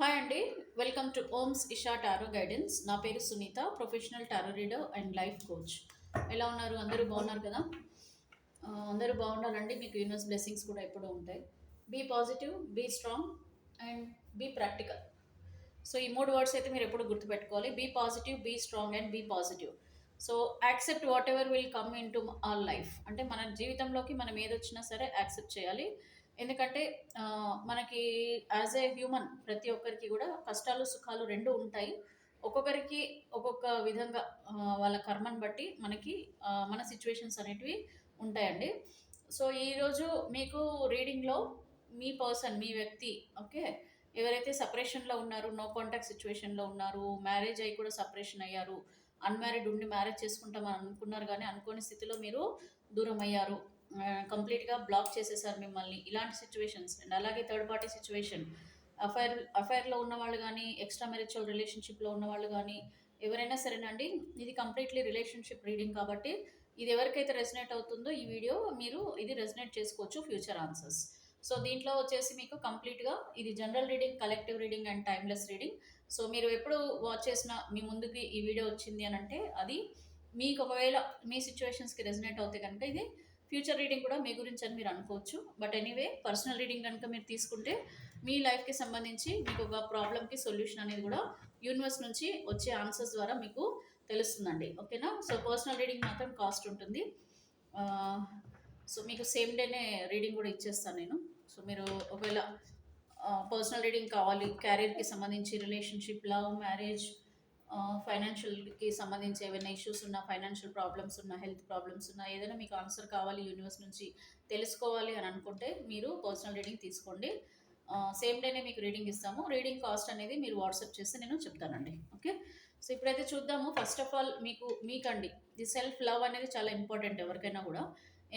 Hi అండి. Welcome to Oms Isha tarot guidance. నా పేరు Sunitha, professional tarot reader and life coach. ఎలా ఉన్నారు? అందరూ బాగున్నారు కదా? అందరూ బాగుండాలండి. మీకు యూనివర్స్ బ్లెస్సింగ్స్ కూడా ఎప్పుడూ ఉంటాయి. Be positive, be strong and be practical. So ఈ 3 వర్డ్స్ అయితే మీరు ఎప్పుడు గుర్తుపెట్టుకోవాలి. Be positive, be strong and be positive. So accept whatever will come into our life. అంటే మన జీవితంలోకి మనం ఏదొచ్చినా సరే యాక్సెప్ట్ చేయాలి. ఎందుకంటే మనకి యాజ్ ఏ హ్యూమన్ ప్రతి ఒక్కరికి కూడా కష్టాలు, సుఖాలు 2 ఉంటాయి. ఒక్కొక్కరికి ఒక్కొక్క విధంగా వాళ్ళ కర్మని బట్టి మనకి మన సిచ్యువేషన్స్ అనేటివి ఉంటాయండి. సో ఈరోజు మీకు రీడింగ్‌లో మీ పర్సన్, మీ వ్యక్తి ఓకే. ఎవరైతే సెపరేషన్‌లో ఉన్నారు, నో కాంటాక్ట్ సిట్యుయేషన్‌లో ఉన్నారు, మ్యారేజ్ అయ్యి కూడా సెపరేషన్ అయ్యారు, అన్‌మ్యారీడ్ ఉండి మ్యారేజ్ చేసుకుంటామని అనుకున్నారు గానీ, అనుకోని స్థితిలో మీరు దూరమయ్యారు. కంప్లీట్‌గా బ్లాక్ చేసేసారు మిమ్మల్ని. ఇలాంటి సిట్యుయేషన్స్ అండ్ అలాగే థర్డ్ పార్టీ సిట్యుయేషన్, అఫైర్‌లో ఉన్నవాళ్ళు గానీ, ఎక్స్‌ట్రా మ్యారిటల్ రిలేషన్‌షిప్‌లో ఉన్నవాళ్ళు గానీ, ఎవరైనా సరేనండి. ఇది కంప్లీట్‌లీ రిలేషన్‌షిప్ రీడింగ్ కాబట్టి, ఇది ఎవరికైతే రెజొనేట్ అవుతుందో ఈ వీడియో మీరు ఇది రెజొనేట్ చేసుకోవచ్చు ఫ్యూచర్ ఆన్సర్స్. సో దీంట్లో వచ్చేసి మీకు కంప్లీట్‌గా ఇది general reading, collective reading and timeless reading. So మీరు ఎప్పుడు వాచ్ చేసినా మీ ముందుకి ఈ వీడియో వచ్చింది అనంటే అది మీకు ఒకవేళ మీ సిట్యుయేషన్స్‌కి రెజొనేట్ అవుతే గనుక ఇది ఫ్యూచర్ రీడింగ్ కూడా మీ గురించి అని మీరు అనుకోవచ్చు. బట్ ఎనీవే పర్సనల్ రీడింగ్ కనుక మీరు తీసుకుంటే మీ లైఫ్‌కి సంబంధించి మీకు ఒక ప్రాబ్లమ్‌కి సొల్యూషన్ అనేది కూడా యూనివర్స్ నుంచి వచ్చే ఆన్సర్స్ ద్వారా మీకు తెలుస్తుందండి. ఓకేనా? సో పర్సనల్ రీడింగ్ మాత్రం కాస్ట్ ఉంటుంది. ఆహ్, సో మీకు సేమ్ డేనే రీడింగ్ కూడా ఇచ్చేస్తాను నేను. సో మీరు ఒకవేళ పర్సనల్ రీడింగ్ కావాలి, క్యారియర్‌కి సంబంధించి, రిలేషన్‌షిప్, లవ్, మ్యారేజ్, ఫైనాన్షియల్‌కి సంబంధించి ఏవైనా ఇష్యూస్ ఉన్నా, ఫైనాన్షియల్ ప్రాబ్లమ్స్ ఉన్నా, హెల్త్ ప్రాబ్లమ్స్ ఉన్నా, ఏదైనా మీకు ఆన్సర్ కావాలి యూనివర్స్ నుంచి తెలుసుకోవాలి అని అనుకుంటే మీరు పర్సనల్ రీడింగ్ తీసుకోండి. సేమ్ డేనే మీకు రీడింగ్ ఇస్తాము. రీడింగ్ కాస్ట్ అనేది మీరు వాట్సాప్ చేస్తే నేను చెప్తానండి. ఓకే. సో ఇప్పుడైతే చూద్దాము. ఫస్ట్ ఆఫ్ ఆల్ మీకండి ది సెల్ఫ్ లవ్ అనేది చాలా ఇంపార్టెంట్ ఎవరికైనా కూడా.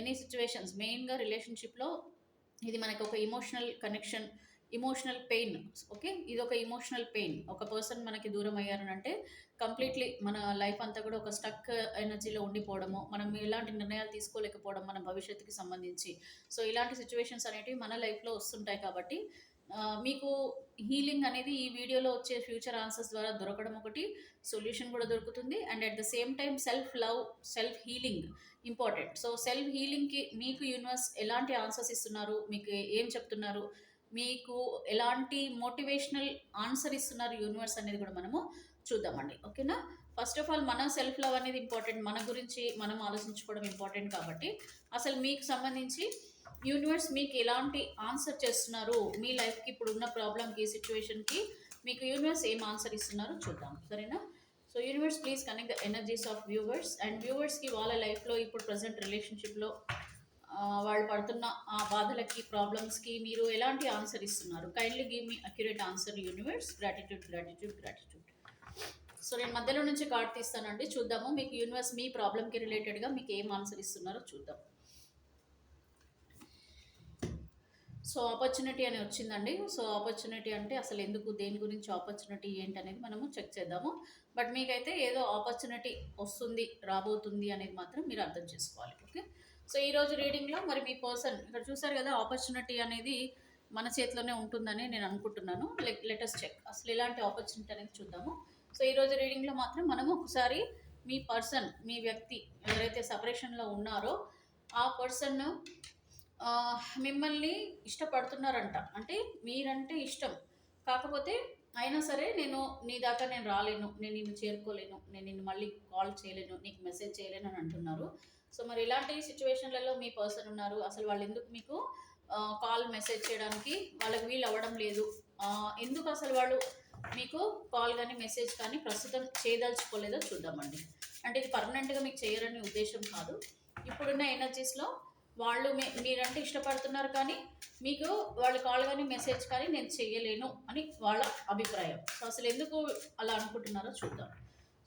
ఎనీ సిచ్యువేషన్స్ మెయిన్‌గా రిలేషన్‌షిప్‌లో ఇది మనకి ఒక emotional connection, emotional pain. Okay. ఇది ఒక ఎమోషనల్ పెయిన్. ఒక పర్సన్ మనకి దూరం అయ్యారనంటే కంప్లీట్లీ మన లైఫ్ అంతా కూడా ఒక స్టక్ ఎనర్జీలో ఉండిపోవడము, మనం ఎలాంటి నిర్ణయాలు తీసుకోలేకపోవడం మన భవిష్యత్తుకి సంబంధించి. సో ఇలాంటి సిచ్యువేషన్స్ అనేటివి మన లైఫ్లో వస్తుంటాయి కాబట్టి మీకు హీలింగ్ అనేది ఈ వీడియోలో వచ్చే ఫ్యూచర్ ఆన్సర్స్ ద్వారా దొరకడం ఒకటి, సొల్యూషన్ కూడా దొరుకుతుంది. And at the same time self love, self healing important. So self హీలింగ్కి మీకు యూనివర్స్ ఎలాంటి ఆన్సర్స్ ఇస్తున్నారు, మీకు ఏం చెప్తున్నారు, మీకు ఎలాంటి మోటివేషనల్ ఆన్సర్ ఇస్తున్నారు యూనివర్స్ అనేది కూడా మనము చూద్దామండి. ఓకేనా? ఫస్ట్ ఆఫ్ ఆల్ మన సెల్ఫ్ లవ్ అనేది ఇంపార్టెంట్. మన గురించి మనం ఆలోచించుకోవడం ఇంపార్టెంట్ కాబట్టి అసలు మీకు సంబంధించి యూనివర్స్ మీకు ఎలాంటి ఆన్సర్ చేస్తున్నారు, మీ లైఫ్కి ఇప్పుడు ఉన్న ప్రాబ్లమ్కి, సిచ్యువేషన్కి మీకు యూనివర్స్ ఏం ఆన్సర్ ఇస్తున్నారు చూద్దాం. సరేనా? So universe please connect the energies of viewers. And వ్యూవర్స్కి వాళ్ళ లైఫ్లో ఇప్పుడు ప్రజెంట్ రిలేషన్షిప్లో వాళ్ళు పడుతున్న ఆ బాధలకి, ప్రాబ్లమ్స్కి మీరు ఎలాంటి ఆన్సర్ ఇస్తున్నారు? Kindly give me accurate answer universe. Gratitude, gratitude, gratitude. So నేను మధ్యలో నుంచి కార్డ్ తీస్తానండి. చూద్దాము మీకు యూనివర్స్ మీ ప్రాబ్లమ్కి రిలేటెడ్గా మీకు ఏం ఆన్సర్ ఇస్తున్నారో చూద్దాం. సో ఆపర్చునిటీ అని వచ్చిందండి. సో ఆపర్చునిటీ అంటే అసలు ఎందుకు, దేని గురించి ఆపర్చునిటీ ఏంటనేది మనము చెక్ చేద్దాము. బట్ మీకైతే ఏదో ఆపర్చునిటీ వస్తుంది, రాబోతుంది అనేది మాత్రం మీరు అర్థం చేసుకోవాలి. ఓకే. సో ఈరోజు రీడింగ్లో మరి మీ పర్సన్ ఇక్కడ చూసారు కదా, ఆపర్చునిటీ అనేది మన చేతిలోనే ఉంటుందని నేను అనుకుంటున్నాను. లెటెస్ట్ చెక్ అసలు ఎలాంటి ఆపర్చునిటీ అనేది చూద్దాము. సో ఈరోజు రీడింగ్లో మాత్రం మనము ఒకసారి మీ పర్సన్, మీ వ్యక్తి ఎవరైతే సపరేషన్లో ఉన్నారో ఆ పర్సన్ మిమ్మల్ని ఇష్టపడుతున్నారంట. అంటే మీరంటే ఇష్టం. కాకపోతే అయినా సరే నీ దాకా నేను రాలేను, నేను నిన్ను చేరుకోలేను, నేను నిన్ను మళ్ళీ కాల్ చేయలేను, నీకు మెసేజ్ చేయలేను అని అంటున్నారు. సో మరి ఇలాంటి సిచ్యువేషన్లలో మీ పర్సన్ ఉన్నారు. అసలు వాళ్ళు ఎందుకు మీకు కాల్, మెసేజ్ చేయడానికి వాళ్ళకి వీలు అవ్వడం లేదు. ఎందుకు అసలు వాళ్ళు మీకు కాల్ కానీ, మెసేజ్ కానీ ప్రస్తుతం చేయదలుచుకోలేదో చూద్దామండి. అంటే ఇది పర్మనెంట్‌గా మీకు చేయరని ఉద్దేశం కాదు. ఇప్పుడున్న ఎనర్జీస్‌లో వాళ్ళు మీరంటే ఇష్టపడుతున్నారు కానీ మీకు వాళ్ళు కాల్ కానీ, మెసేజ్ కానీ నేను చెయ్యలేను అని వాళ్ళ అభిప్రాయం. సో అసలు ఎందుకు అలా అనుకుంటున్నారో చూద్దాం.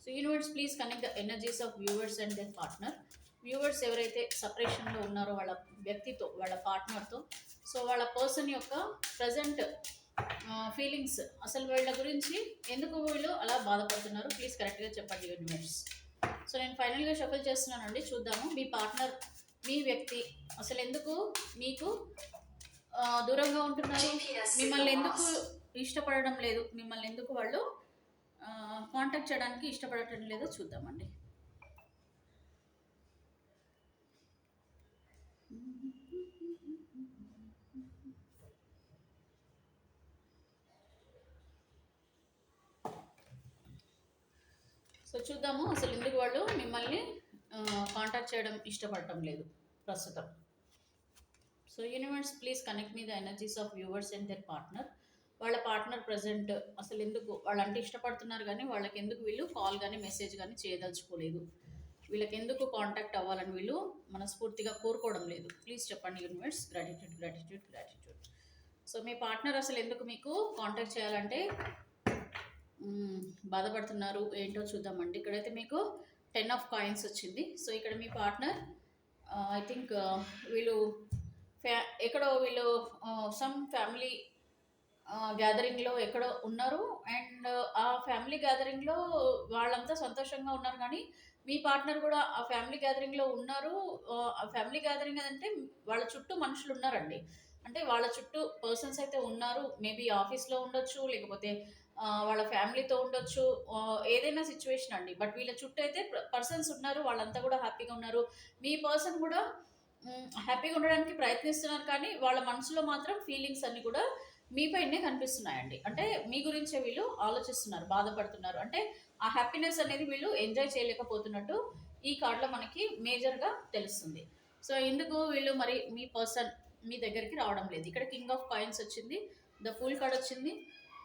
So universe please connect the energies of viewers and there partner. Viewers ఎవరైతే సపరేషన్లో ఉన్నారో వాళ్ళ వ్యక్తితో, వాళ్ళ పార్ట్నర్తో, సో వాళ్ళ పర్సన్ యొక్క ప్రజెంట్ ఫీలింగ్స్, అసలు వీళ్ళ గురించి ఎందుకు వీళ్ళు అలా బాధపడుతున్నారు ప్లీజ్ కరెక్ట్గా చెప్పండి యూనివర్స్. సో నేను ఫైనల్గా షఫల్ చేస్తున్నానండి. చూద్దాము మీ పార్ట్నర్, మీ వ్యక్తి అసలు ఎందుకు మీకు దూరంగా ఉంటున్నారు, మిమ్మల్ని ఎందుకు ఇష్టపడడం లేదు, మిమ్మల్ని ఎందుకు వాళ్ళు కాంటాక్ట్ చేయడానికి ఇష్టపడటం లేదో చూద్దామండి. సో చూద్దాము అసలు ఎందుకు వాళ్ళు మిమ్మల్ని కాంటాక్ట్ చేయడం ఇష్టపడటం లేదు ప్రస్తుతం. So universe please connect me the energies of viewers and their partner. వాళ్ళ పార్ట్నర్ ప్రజెంట్ అసలు ఎందుకు వాళ్ళంటే ఇష్టపడుతున్నారు కానీ వాళ్ళకి ఎందుకు వీళ్ళు కాల్ కానీ మెసేజ్ కానీ చేయదలుచుకోలేదు, వీళ్ళకి ఎందుకు కాంటాక్ట్ అవ్వాలని వీళ్ళు మనస్ఫూర్తిగా కోరుకోవడం లేదు. ప్లీజ్ చెప్పండి universe. Gratitude gratitude gratitude. So మీ పార్ట్నర్ అసలు ఎందుకు మీకు కాంటాక్ట్ చేయాలంటే బాధపడుతున్నారు ఏంటో చూద్దామండి. ఇక్కడైతే మీకు 10 ఆఫ్ కాయిన్స్ వచ్చింది. సో ఇక్కడ మీ పార్ట్నర్ ఐ థింక్ వీళ్ళు ఎక్కడో వీళ్ళు సమ్ ఫ్యామిలీ గ్యాదరింగ్లో ఎక్కడో ఉన్నారు. అండ్ ఆ ఫ్యామిలీ గ్యాదరింగ్లో వాళ్ళంతా సంతోషంగా ఉన్నారు కానీ మీ పార్ట్నర్ కూడా ఆ ఫ్యామిలీ గ్యాదరింగ్లో ఉన్నారు. ఆ ఫ్యామిలీ గ్యాదరింగ్ అంటే వాళ్ళ చుట్టూ మనుషులు ఉన్నారండి, అంటే వాళ్ళ చుట్టూ పర్సన్స్ అయితే ఉన్నారు. మేబీ ఆఫీస్లో ఉండొచ్చు, లేకపోతే వాళ్ళ ఫ్యామిలీతో ఉండొచ్చు, ఏదైనా సిచ్యువేషన్ అండి. బట్ వీళ్ళ చుట్టూ అయితే పర్సన్స్ ఉన్నారు, వాళ్ళంతా కూడా హ్యాపీగా ఉన్నారు. మీ పర్సన్ కూడా హ్యాపీగా ఉండడానికి ప్రయత్నిస్తున్నారు కానీ వాళ్ళ మనసులో మాత్రం ఫీలింగ్స్ అన్నీ కూడా మీపైనే కనిపిస్తున్నాయండి. అంటే మీ గురించే వీళ్ళు ఆలోచిస్తున్నారు, బాధపడుతున్నారు. అంటే ఆ హ్యాపీనెస్ అనేది వీళ్ళు ఎంజాయ్ చేయలేకపోతున్నట్టు ఈ కార్డులో మనకి మేజర్గా తెలుస్తుంది. సో ఎందుకు వీళ్ళు మరి మీ పర్సన్ మీ దగ్గరికి రావడం లేదు. ఇక్కడ కింగ్ ఆఫ్ కాయిన్స్ వచ్చింది, ద ఫుల్ కార్డ్ వచ్చింది,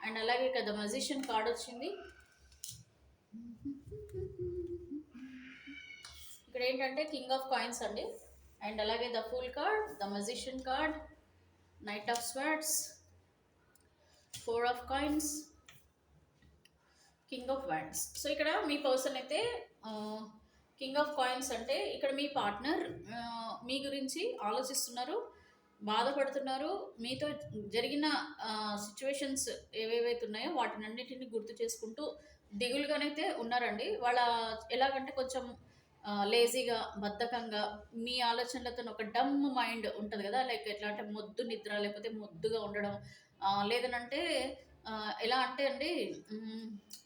అండ్ అలాగే ఇక్కడ ద మ్యాజిషియన్ కార్డ్ వచ్చింది. ఇక్కడ ఏంటంటే కింగ్ ఆఫ్ కాయిన్స్ అండి, అండ్ అలాగే the full card, the magician card, knight of swords, 4 of coins, king of wands. So ఇక్కడ మీ పర్సన్ అయితే కింగ్ ఆఫ్ కాయిన్స్ అంటే ఇక్కడ మీ పార్ట్నర్ మీ గురించి ఆలోచిస్తున్నారు, బాధపడుతున్నారు. మీతో జరిగిన సిచ్యువేషన్స్ ఏవేవైతే ఉన్నాయో వాటినన్నిటిని గుర్తు చేసుకుంటూ దిగులుగానైతే ఉన్నారండి. వాళ్ళ ఎలాగంటే కొంచెం లేజీగా, బద్ధకంగా, మీ ఆలోచనలతో ఒక డమ్ మైండ్ ఉంటుంది కదా, లైక్ ఎట్లా అంటే మొద్దు నిద్ర, లేకపోతే మొద్దుగా ఉండడం, లేదనంటే ఎలా అంటే అండి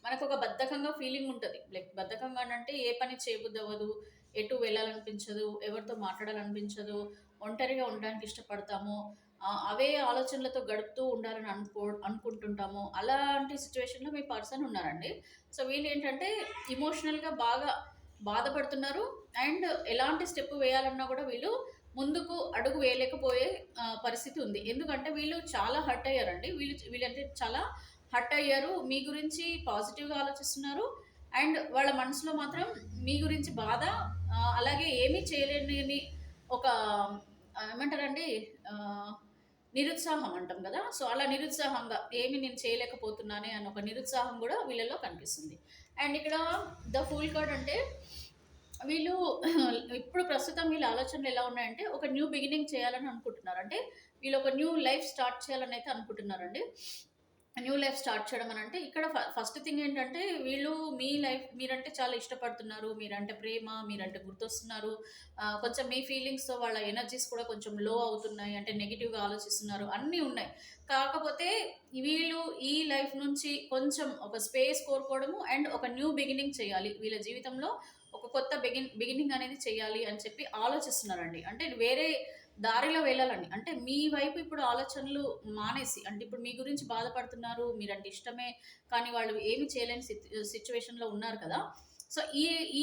మనకు ఒక బద్ధకంగా ఫీలింగ్ ఉంటుంది. లైక్ బద్ధకంగా అంటే ఏ పని చేయబుద్ధి అవ్వదు, ఎటు వెళ్ళాలనిపించదు, ఎవరితో మాట్లాడాలనిపించదు, ఒంటరిగా ఉండడానికి ఇష్టపడతాము, అవే ఆలోచనలతో గడుపుతూ ఉండాలని అనుకుంటుంటాము. అలాంటి సిచ్యువేషన్లో మీ పర్సన్ ఉన్నారండి. సో వీళ్ళు ఏంటంటే ఇమోషనల్గా బాగా బాధపడుతున్నారు. అండ్ ఎలాంటి స్టెప్ వేయాలన్నా కూడా వీళ్ళు ముందుకు అడుగు వేయలేకపోయే పరిస్థితి ఉంది. ఎందుకంటే వీళ్ళు చాలా హర్ట్ అయ్యారండి. వీళ్ళంటే చాలా హర్ట్ అయ్యారు. మీ గురించి పాజిటివ్గా ఆలోచిస్తున్నారు. అండ్ వాళ్ళ మనసులో మాత్రం మీ గురించి బాధ, అలాగే ఏమీ చేయలేని ఒక ఏమంటారండి నిరుత్సాహం అంటాం కదా, సో అలా నిరుత్సాహంగా ఏమి నేను చేయలేకపోతున్నానే అని ఒక నిరుత్సాహం కూడా వీళ్ళలో కనిపిస్తుంది. అండ్ ఇక్కడ ద ఫుల్ కార్డ్ అంటే వీళ్ళు ఇప్పుడు ప్రస్తుతం వీళ్ళ ఆలోచనలు ఎలా ఉన్నాయంటే ఒక న్యూ బిగినింగ్ చేయాలని అనుకుంటున్నారు. అంటే వీళ్ళు ఒక న్యూ లైఫ్ స్టార్ట్ చేయాలని అయితే అనుకుంటున్నారండి. న్యూ లైఫ్ స్టార్ట్ చేయడం అని అంటే ఇక్కడ ఫస్ట్ థింగ్ ఏంటంటే వీళ్ళు మీ లైఫ్ మీరంటే చాలా ఇష్టపడుతున్నారు, మీరంటే ప్రేమ, మీరంటే గుర్తొస్తున్నారు. కొంచెం మీ ఫీలింగ్స్తో వాళ్ళ ఎనర్జీస్ కూడా కొంచెం లో అవుతున్నాయి, అంటే నెగిటివ్గా ఆలోచిస్తున్నారు, అన్నీ ఉన్నాయి. కాకపోతే వీళ్ళు ఈ లైఫ్ నుంచి కొంచెం ఒక స్పేస్ కోరుకోవడము అండ్ ఒక న్యూ బిగినింగ్ చేయాలి, వీళ్ళ జీవితంలో ఒక కొత్త బిగినింగ్ అనేది చేయాలి అని చెప్పి ఆలోచిస్తున్నారండి. అంటే వేరే దారిలో వెళ్ళాలని, అంటే మీ వైపు ఇప్పుడు ఆలోచనలు మానేసి, అంటే ఇప్పుడు మీ గురించి బాధపడుతున్నారు, మీరంటే ఇష్టమే కానీ వాళ్ళు ఏమి చేయలేని సిచ్యువేషన్లో ఉన్నారు కదా. సో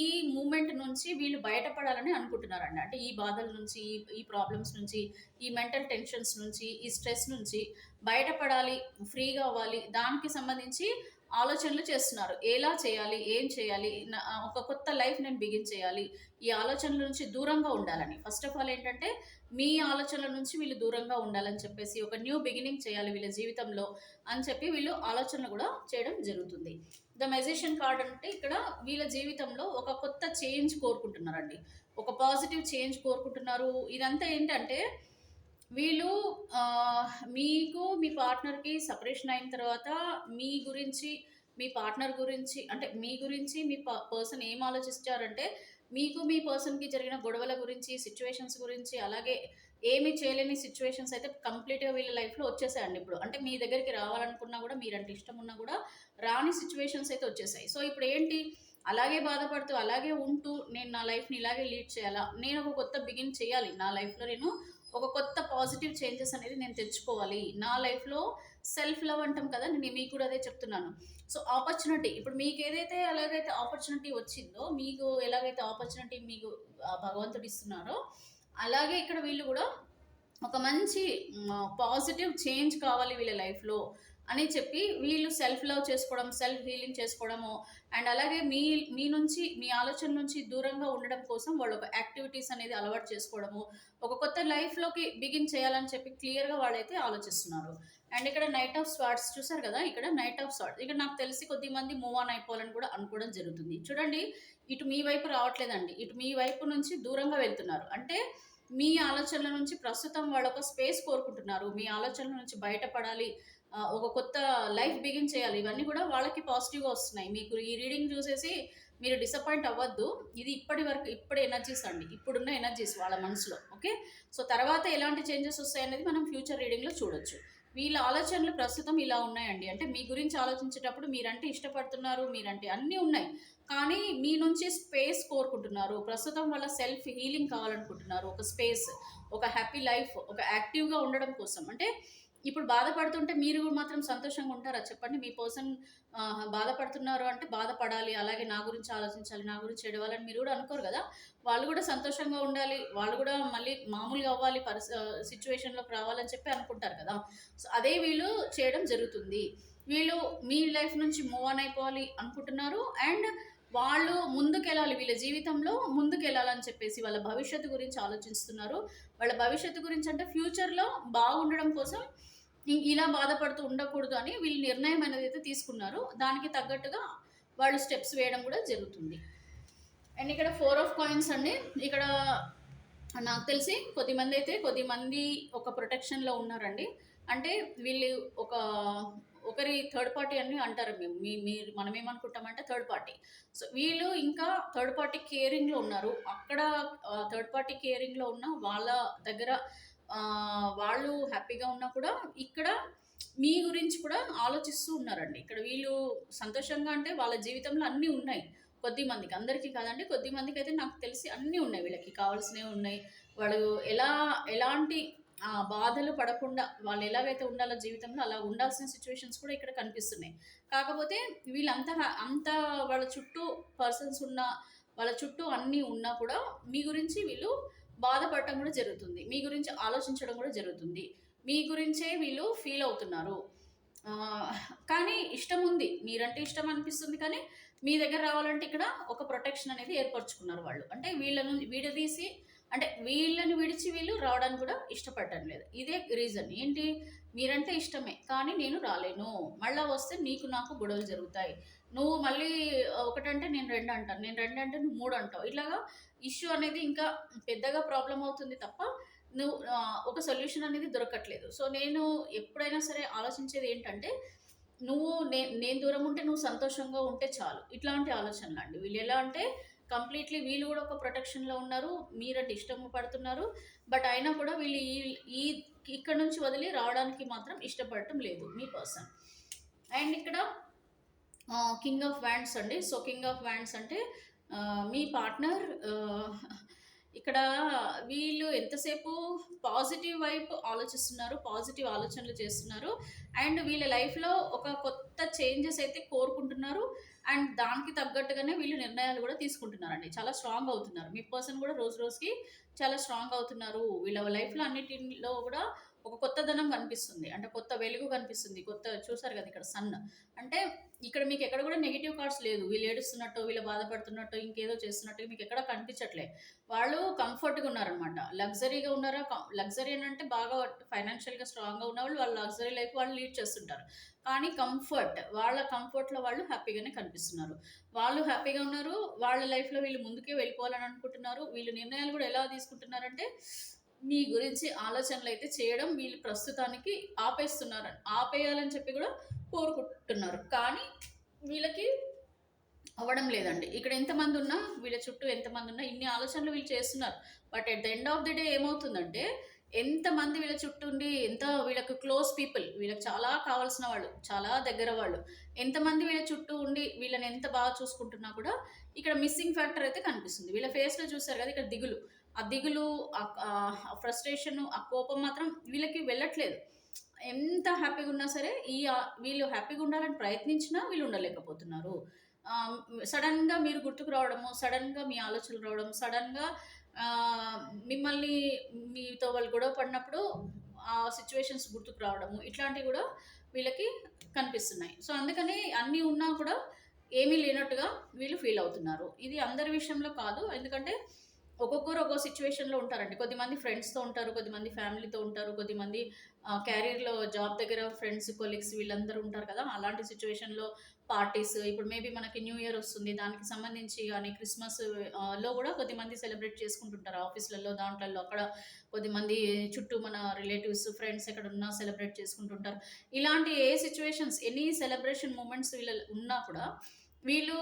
ఈ మూమెంట్ నుంచి వీళ్ళు బయటపడాలని అనుకుంటున్నారండి. అంటే ఈ బాధల నుంచి, ఈ ప్రాబ్లమ్స్ నుంచి, ఈ మెంటల్ టెన్షన్స్ నుంచి, ఈ స్ట్రెస్ నుంచి బయటపడాలి, ఫ్రీగా అవ్వాలి, దానికి సంబంధించి ఆలోచనలు చేస్తున్నారు. ఎలా చేయాలి, ఏం చేయాలి, ఒక కొత్త లైఫ్ నేను బిగిన్ చేయాలి, ఈ ఆలోచనల నుంచి దూరంగా ఉండాలని. ఫస్ట్ ఆఫ్ ఆల్ ఏంటంటే మీ ఆలోచనల నుంచి వీళ్ళు దూరంగా ఉండాలని చెప్పేసి ఒక న్యూ బిగినింగ్ చేయాలి వీళ్ళ జీవితంలో అని చెప్పి వీళ్ళు ఆలోచనలు కూడా చేయడం జరుగుతుంది. ద మెజిషియన్ కార్డ్ అంటే ఇక్కడ వీళ్ళ జీవితంలో ఒక కొత్త చేంజ్ కోరుకుంటున్నారండి, ఒక పాజిటివ్ చేంజ్ కోరుకుంటున్నారు. ఇదంతా ఏంటంటే వీళ్ళు మీకు మీ పార్ట్నర్కి సపరేషన్ అయిన తర్వాత మీ గురించి, మీ పార్ట్నర్ గురించి, అంటే మీ గురించి మీ పర్సన్ ఏం ఆలోచిస్తారంటే మీకు మీ పర్సన్కి జరిగిన గొడవల గురించి, సిచ్యువేషన్స్ గురించి, అలాగే ఏమి చేయలేని సిచ్యువేషన్స్ అయితే కంప్లీట్గా వీళ్ళ లైఫ్లో వచ్చేసాయండి ఇప్పుడు. అంటే మీ దగ్గరికి రావాలనుకున్నా కూడా, మీరంటే ఇష్టం ఉన్నా కూడా రాని సిచ్యువేషన్స్ అయితే వచ్చేసాయి. సో ఇప్పుడు ఏంటి, అలాగే బాధపడుతూ అలాగే ఉంటూ నేను నా లైఫ్ని ఇలాగే లీడ్ చేయాలా, నేను ఒక కొత్త బిగిన్ చేయాలి నా లైఫ్లో, నేను ఒక కొత్త పాజిటివ్ చేంజెస్ అనేది నేను తెచ్చుకోవాలి నా లైఫ్లో. సెల్ఫ్ లవ్ అంటాం కదా, నేను మీకు కూడా అదే చెప్తున్నాను. సో ఆపర్చునిటీ, ఇప్పుడు మీకు ఏదైతే ఎలాగైతే ఆపర్చునిటీ వచ్చిందో, మీకు ఎలాగైతే ఆపర్చునిటీ మీకు భగవంతుడు ఇస్తున్నారో, అలాగే ఇక్కడ వీళ్ళు కూడా ఒక మంచి పాజిటివ్ చేంజ్ కావాలి వీళ్ళ లైఫ్లో అని చెప్పి వీళ్ళు సెల్ఫ్ లవ్ చేసుకోవడం, సెల్ఫ్ హీలింగ్ చేసుకోవడము, అండ్ అలాగే మీ నుంచి, మీ ఆలోచన నుంచి దూరంగా ఉండడం కోసం వాళ్ళు ఒక యాక్టివిటీస్ అనేది అలవాటు చేసుకోవడము, ఒక కొత్త లైఫ్లోకి బిగిన్ చేయాలని చెప్పి క్లియర్గా వాళ్ళైతే ఆలోచిస్తున్నారు. అండ్ ఇక్కడ నైట్ ఆఫ్ స్వార్డ్స్ చూసారు కదా, ఇక్కడ నైట్ ఆఫ్ స్వార్డ్స్, ఇక్కడ నాకు తెలిసి కొద్ది మంది మూవ్ ఆన్ అయిపోవాలని కూడా అనుకోవడం జరుగుతుంది. చూడండి, ఇటు మీ వైపు రావట్లేదండి, ఇటు మీ వైపు నుంచి దూరంగా వెళ్తున్నారు. అంటే మీ ఆలోచనల నుంచి ప్రస్తుతం వాళ్ళు ఒక స్పేస్ కోరుకుంటున్నారు, మీ ఆలోచనల నుంచి బయటపడాలి, ఒక కొత్త లైఫ్ బిగిన్ చేయాలి. ఇవన్నీ కూడా వాళ్ళకి పాజిటివ్గా వస్తున్నాయి. మీకు ఈ రీడింగ్ చూసేసి మీరు డిసప్పాయింట్ అవ్వద్దు. ఇది ఇప్పటి వరకు, ఇప్పటి ఎనర్జీస్ అండి, ఇప్పుడున్న ఎనర్జీస్ వాళ్ళ మనసులో. ఓకే, సో తర్వాత ఎలాంటి చేంజెస్ వస్తాయనేది మనం ఫ్యూచర్ రీడింగ్లో చూడొచ్చు. వీళ్ళ ఆలోచనలు ప్రస్తుతం ఇలా ఉన్నాయండి. అంటే మీ గురించి ఆలోచించేటప్పుడు మీరంటే ఇష్టపడుతున్నారు, మీరంటే అన్నీ ఉన్నాయి, కానీ మీ నుంచి స్పేస్ కోరుకుంటున్నారు. ప్రస్తుతం వాళ్ళ సెల్ఫ్ హీలింగ్ కావాలనుకుంటున్నారు, ఒక స్పేస్, ఒక హ్యాపీ లైఫ్, ఒక యాక్టివ్గా ఉండడం కోసం. అంటే ఇప్పుడు బాధపడుతుంటే మీరు మాత్రం సంతోషంగా ఉంటారా చెప్పండి? మీ పర్సన్ బాధపడుతున్నారు అంటే బాధపడాలి, అలాగే నా గురించి ఆలోచించాలి, నా గురించి ఎడవాలని మీరు కూడా అనుకోరు కదా. వాళ్ళు కూడా సంతోషంగా ఉండాలి, వాళ్ళు కూడా మళ్ళీ మామూలుగా అవ్వాలి, సిచ్యువేషన్లోకి రావాలని చెప్పి అనుకుంటారు కదా. సో అదే వీళ్ళు చేయడం జరుగుతుంది. వీళ్ళు మీ లైఫ్ నుంచి మూవ్ ఆన్ అయిపోవాలి అనుకుంటున్నారు, అండ్ వాళ్ళు ముందుకెళ్ళాలి, వీళ్ళ జీవితంలో ముందుకెళ్ళాలని చెప్పేసి వాళ్ళ భవిష్యత్తు గురించి ఆలోచిస్తున్నారు. వాళ్ళ భవిష్యత్తు గురించి అంటే ఫ్యూచర్లో బాగుండడం కోసం ఇలా బాధపడుతూ ఉండకూడదు అని వీళ్ళు నిర్ణయం అనేది అయితే తీసుకున్నారు. దానికి తగ్గట్టుగా వాళ్ళు స్టెప్స్ వేయడం కూడా జరుగుతుంది. అండ్ ఇక్కడ 4 ఆఫ్ కాయిన్స్ అండి. ఇక్కడ నాకు తెలిసి కొద్దిమంది ఒక ప్రొటెక్షన్లో ఉన్నారండి. అంటే వీళ్ళు ఒకరి థర్డ్ పార్టీ అని అంటారు. మీరు మనం ఏమనుకుంటామంటే థర్డ్ పార్టీ. సో వీళ్ళు ఇంకా థర్డ్ పార్టీ కేరింగ్లో ఉన్నారు. అక్కడ థర్డ్ పార్టీ కేరింగ్లో ఉన్న వాళ్ళ దగ్గర వాళ్ళు హ్యాపీగా ఉన్నా కూడా ఇక్కడ మీ గురించి కూడా ఆలోచిస్తూ ఉన్నారండి. ఇక్కడ వీళ్ళు సంతోషంగా, అంటే వాళ్ళ జీవితంలో అన్నీ ఉన్నాయి. కొద్దిమందికి, అందరికీ కాదండి, కొద్దిమందికి అయితే నాకు తెలిసి అన్నీ ఉన్నాయి, వీళ్ళకి కావాల్సినవి ఉన్నాయి. వాళ్ళు ఎలాంటి బాధలు పడకుండా వాళ్ళు ఎలాగైతే ఉండాలో జీవితంలో అలా ఉండాల్సిన సిచ్యువేషన్స్ కూడా ఇక్కడ కనిపిస్తున్నాయి. కాకపోతే వీళ్ళంతా అంత వాళ్ళ చుట్టూ పర్సన్స్ ఉన్నా, వాళ్ళ చుట్టూ అన్నీ ఉన్నా కూడా మీ గురించి వీళ్ళు బాధపడటం కూడా జరుగుతుంది, మీ గురించి ఆలోచించడం కూడా జరుగుతుంది, మీ గురించే వీళ్ళు ఫీల్ అవుతున్నారు. కానీ ఇష్టం ఉంది, మీరంటే ఇష్టం అనిపిస్తుంది, కానీ మీ దగ్గర రావాలంటే ఇక్కడ ఒక ప్రొటెక్షన్ అనేది ఏర్పరచుకున్నారు వాళ్ళు. అంటే వీళ్ళను విడదీసి, అంటే వీళ్ళని విడిచి వీళ్ళు రావడానికి కూడా ఇష్టపడటం లేదు. ఇదే రీజన్ ఏంటి, మీరంటే ఇష్టమే కానీ నేను రాలేను, మళ్ళీ వస్తే నీకు నాకు గొడవలు జరుగుతాయి, నువ్వు మళ్ళీ ఒకటంటే నేను రెండు అంటాను, నేను రెండు అంటే నువ్వు మూడు అంటావు, ఇట్లాగా ఇష్యూ అనేది ఇంకా పెద్దగా ప్రాబ్లం అవుతుంది తప్ప నువ్వు ఒక సొల్యూషన్ అనేది దొరకట్లేదు. సో నేను ఎప్పుడైనా సరే ఆలోచించేది ఏంటంటే, నేను దూరం ఉంటే నువ్వు సంతోషంగా ఉంటే చాలు, ఇట్లాంటి ఆలోచనలు అండి. వీళ్ళు ఎలా అంటే కంప్లీట్లీ వీళ్ళు కూడా ఒక ప్రొటెక్షన్లో ఉన్నారు, మీరంటే ఇష్టం పడుతున్నారు, బట్ అయినా కూడా వీళ్ళు ఈ ఇక్కడ నుంచి వదిలి రావడానికి మాత్రం ఇష్టపడటం లేదు మీ పర్సన్. అండ్ ఇక్కడ కింగ్ ఆఫ్ వ్యాండ్స్ అండి. సో కింగ్ ఆఫ్ వ్యాండ్స్ అంటే మీ పార్ట్నర్ ఇక్కడ వీళ్ళు ఎంతసేపు పాజిటివ్ వైపు ఆలోచిస్తున్నారు, పాజిటివ్ ఆలోచనలు చేస్తున్నారు, అండ్ వీళ్ళ లైఫ్లో ఒక కొత్త చేంజెస్ అయితే కోరుకుంటున్నారు, అండ్ దానికి తగ్గట్టుగానే వీళ్ళు నిర్ణయాలు కూడా తీసుకుంటున్నారండి. చాలా స్ట్రాంగ్ అవుతున్నారు, మీ పర్సన్ కూడా రోజు రోజుకి చాలా స్ట్రాంగ్ అవుతున్నారు. వీళ్ళ లైఫ్లో అన్నిటిలో కూడా ఒక కొత్తదనం కనిపిస్తుంది, అంటే కొత్త వెలుగు కనిపిస్తుంది, కొత్త చూసారు కదా ఇక్కడ సన్. అంటే ఇక్కడ మీకు ఎక్కడ కూడా నెగిటివ్ కార్డ్స్ లేదు, వీళ్ళు ఏడుస్తున్నట్టు, వీళ్ళు బాధపడుతున్నట్టు, ఇంకేదో చేస్తున్నట్టు మీకు ఎక్కడ కనిపించట్లే. వాళ్ళు కంఫర్ట్గా ఉన్నారనమాట, లగ్జరీగా ఉన్నారా. లగ్జరీ అని అంటే బాగా ఫైనాన్షియల్గా స్ట్రాంగ్గా ఉన్న వాళ్ళు వాళ్ళ లగ్జరీ లైఫ్ వాళ్ళు లీడ్ చేస్తుంటారు, కానీ వాళ్ళ కంఫర్ట్లో వాళ్ళు హ్యాపీగానే కనిపిస్తున్నారు. వాళ్ళు హ్యాపీగా ఉన్నారు, వాళ్ళ లైఫ్లో వీళ్ళు ముందుకే వెళ్ళిపోవాలని అనుకుంటున్నారు. వీళ్ళు నిర్ణయాలు కూడా ఎలా తీసుకుంటున్నారంటే, మీ గురించి ఆలోచనలు అయితే చేయడం వీళ్ళు ప్రస్తుతానికి ఆపేయాలని చెప్పి కూడా కోరుకుంటున్నారు, కానీ వీళ్ళకి అవ్వడం లేదండి. ఇక్కడ ఎంతమంది ఉన్నా, వీళ్ళ చుట్టూ ఎంతమంది ఉన్నా, ఇన్ని ఆలోచనలు వీళ్ళు చేస్తున్నారు, but at the end of the day ఏమవుతుందంటే, ఎంతమంది వీళ్ళ చుట్టూ ఉండి, ఎంత వీళ్ళకి క్లోజ్ పీపుల్, వీళ్ళకి చాలా కావాల్సిన వాళ్ళు, చాలా దగ్గర వాళ్ళు, ఎంతమంది వీళ్ళ చుట్టూ ఉండి వీళ్ళని ఎంత బాగా చూసుకుంటున్నా కూడా ఇక్కడ మిస్సింగ్ ఫ్యాక్టర్ అయితే కనిపిస్తుంది. వీళ్ళ ఫేస్లో చూసారు కదా, ఇక్కడ దిగులు, ఆ దిగులు, ఫ్రస్ట్రేషన్, ఆ కోపం మాత్రం వీళ్ళకి వెళ్ళట్లేదు. ఎంత హ్యాపీగా ఉన్నా సరే వీళ్ళు హ్యాపీగా ఉండాలని ప్రయత్నించినా వీళ్ళు ఉండలేకపోతున్నారు. సడన్గా మీరు గుర్తుకు రావడము, సడన్గా మీ ఆలోచనలు రావడం, సడన్గా మిమ్మల్ని, మీతో వాళ్ళు గొడవ పడినప్పుడు ఆ సిచ్యువేషన్స్ గుర్తుకు రావడము, ఇట్లాంటివి కూడా వీళ్ళకి కనిపిస్తున్నాయి. సో అందుకని అన్నీ ఉన్నా కూడా ఏమీ లేనట్టుగా వీళ్ళు ఫీల్ అవుతున్నారు. ఇది అందరి విషయంలో కాదు, ఎందుకంటే ఒక్కొక్కరు ఒక్కో సిచ్యువేషన్లో ఉంటారండి. కొద్దిమంది ఫ్రెండ్స్తో ఉంటారు, కొద్దిమంది ఫ్యామిలీతో ఉంటారు, కొద్దిమంది క్యారియర్లో జాబ్ దగ్గర ఫ్రెండ్స్, కొలీగ్స్ వీళ్ళందరూ ఉంటారు కదా. అలాంటి సిచ్యువేషన్లో పార్టీస్, ఇప్పుడు మేబీ మనకి న్యూ ఇయర్ వస్తుంది, దానికి సంబంధించి కానీ క్రిస్మస్ లో కూడా కొద్దిమంది సెలబ్రేట్ చేసుకుంటుంటారు ఆఫీసులలో, దాంట్లో అక్కడ కొద్దిమంది చుట్టూ మన రిలేటివ్స్, ఫ్రెండ్స్ ఎక్కడ ఉన్నా సెలబ్రేట్ చేసుకుంటుంటారు. ఇలాంటి ఏ సిచ్యువేషన్స్, ఎనీ సెలబ్రేషన్ మూమెంట్స్ వీళ్ళ ఉన్నా కూడా వీళ్ళు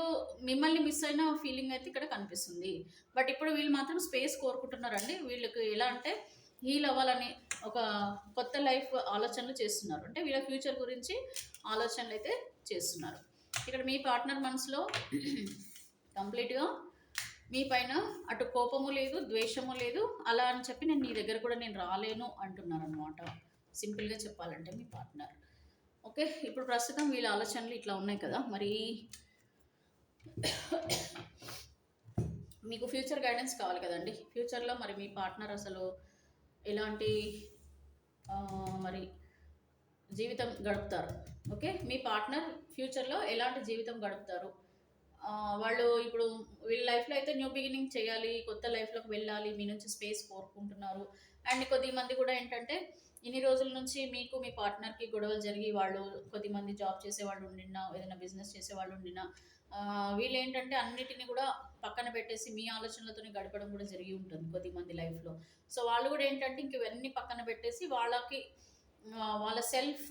మిమ్మల్ని మిస్ అయిన ఫీలింగ్ అయితే ఇక్కడ కనిపిస్తుంది. బట్ ఇప్పుడు వీళ్ళు మాత్రం స్పేస్ కోరుకుంటున్నారండి. వీళ్ళకి ఎలా అంటే హీల్ అవ్వాలని ఒక కొత్త లైఫ్ ఆలోచనలు చేస్తున్నారు. అంటే వీళ్ళ ఫ్యూచర్ గురించి ఆలోచనలు అయితే చేస్తున్నారు. ఇక్కడ మీ పార్ట్నర్ మనసులో కంప్లీట్గా మీ పైన అటు కోపము లేదు, ద్వేషము లేదు. అలా అని చెప్పి నేను నీ దగ్గర కూడా నేను రాలేను అంటున్నారు అనమాట. సింపుల్గా చెప్పాలంటే మీ పార్ట్నర్. ఓకే, ఇప్పుడు ప్రస్తుతం వీళ్ళ ఆలోచనలు ఇట్లా ఉన్నాయి కదా. మరి మీకు ఫ్యూచర్ గైడెన్స్ కావాలి కదండి. ఫ్యూచర్లో మరి మీ పార్ట్నర్ అసలు ఎలాంటి మరి జీవితం గడుపుతారు? ఓకే, మీ పార్ట్నర్ ఫ్యూచర్లో ఎలాంటి జీవితం గడుపుతారు? వాళ్ళు ఇప్పుడు వీళ్ళ లైఫ్లో అయితే న్యూ బిగినింగ్ చేయాలి, కొత్త లైఫ్లోకి వెళ్ళాలి, మీ నుంచి స్పేస్ కోరుకుంటున్నారు. అండ్ కొద్దిమంది కూడా ఏంటంటే ఇన్ని రోజుల నుంచి మీకు మీ పార్ట్నర్కి గొడవలు జరిగి, వాళ్ళు కొద్దిమంది జాబ్ చేసేవాళ్ళు ఉండినా, ఏదైనా బిజినెస్ చేసేవాళ్ళు ఉండినా, వీళ్ళు ఏంటంటే అన్నిటిని కూడా పక్కన పెట్టేసి మీ ఆలోచనలతోనే గడపడం కూడా జరిగి ఉంటుంది కొద్దిమంది లైఫ్లో. సో వాళ్ళు కూడా ఏంటంటే ఇంక ఇవన్నీ పక్కన పెట్టేసి వాళ్ళకి వాళ్ళ సెల్ఫ్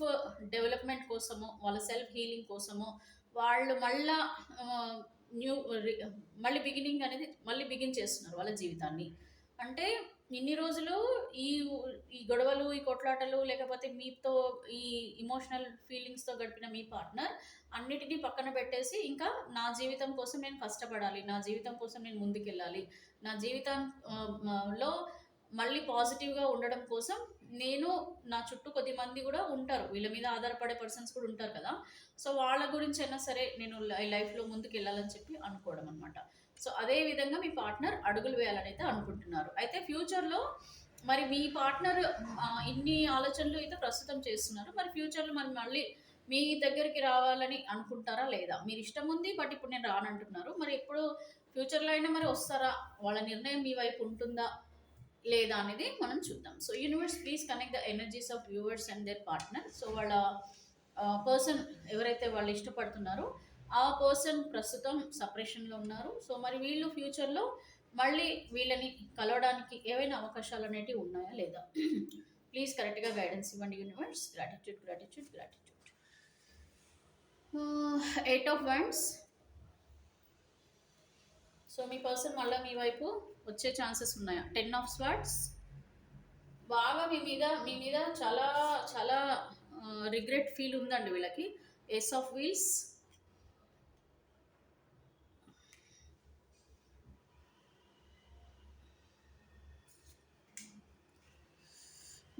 డెవలప్మెంట్ కోసము, వాళ్ళ సెల్ఫ్ హీలింగ్ కోసము వాళ్ళు న్యూ మళ్ళీ బిగినింగ్ అనేది మళ్ళీ బిగిన్ చేస్తున్నారు వాళ్ళ జీవితాన్ని. అంటే ఇన్ని రోజులు ఈ ఈ గొడవలు, ఈ కొట్లాటలు, లేకపోతే మీతో ఈ ఇమోషనల్ ఫీలింగ్స్తో గడిపిన మీ పార్ట్నర్ అన్నిటినీ పక్కన పెట్టేసి ఇంకా నా జీవితం కోసం నేను కష్టపడాలి, నా జీవితం కోసం నేను ముందుకెళ్ళాలి, నా జీవితం లో మళ్ళీ పాజిటివ్గా ఉండడం కోసం నేను, నా చుట్టూ కొద్దిమంది కూడా ఉంటారు, వీళ్ళ మీద ఆధారపడే పర్సన్స్ కూడా ఉంటారు కదా. సో వాళ్ళ గురించి అయినా సరే నేను లైఫ్లో ముందుకు వెళ్ళాలని చెప్పి అనుకోవడం అనమాట. సో అదే విధంగా మీ పార్ట్నర్ అడుగులు వేయాలని అయితే అనుకుంటున్నారు. అయితే ఫ్యూచర్లో మరి మీ పార్ట్నర్ ఇన్ని ఆలోచనలు అయితే ప్రస్తుతం చేస్తున్నారు. మరి ఫ్యూచర్లో మరి మళ్ళీ మీ దగ్గరికి రావాలని అనుకుంటారా లేదా? మీరు ఇష్టం ఉంది, బట్ ఇప్పుడు నేను రానంటున్నారు. మరి ఎప్పుడు ఫ్యూచర్లో అయినా మరి వస్తారా? వాళ్ళ నిర్ణయం మీ వైపు ఉంటుందా లేదా అనేది మనం చూద్దాం. So universe please connect the energies of viewers and their partner. So వాళ్ళ పర్సన్ ఎవరైతే వాళ్ళు ఇష్టపడుతున్నారో ఆ పర్సన్ ప్రస్తుతం సపరేషన్లో ఉన్నారు. సో మరి వీళ్ళు ఫ్యూచర్లో మళ్ళీ వీళ్ళని కలవడానికి ఏవైనా అవకాశాలు అనేటివి ఉన్నాయా లేదా? ప్లీజ్ కరెక్ట్గా గైడెన్స్ ఇవ్వండి universe. Gratitude, gratitude, gratitude. 8 of వండ్స్. So me person మళ్ళీ మీ వైపు వచ్చే ఛాన్సెస్ ఉన్నాయా? 10 ఆఫ్ స్వార్డ్స్. బాగా మీ మీద చాలా చాలా రిగ్రెట్ ఫీల్ ఉందండి వీళ్ళకి. Ace of wheels.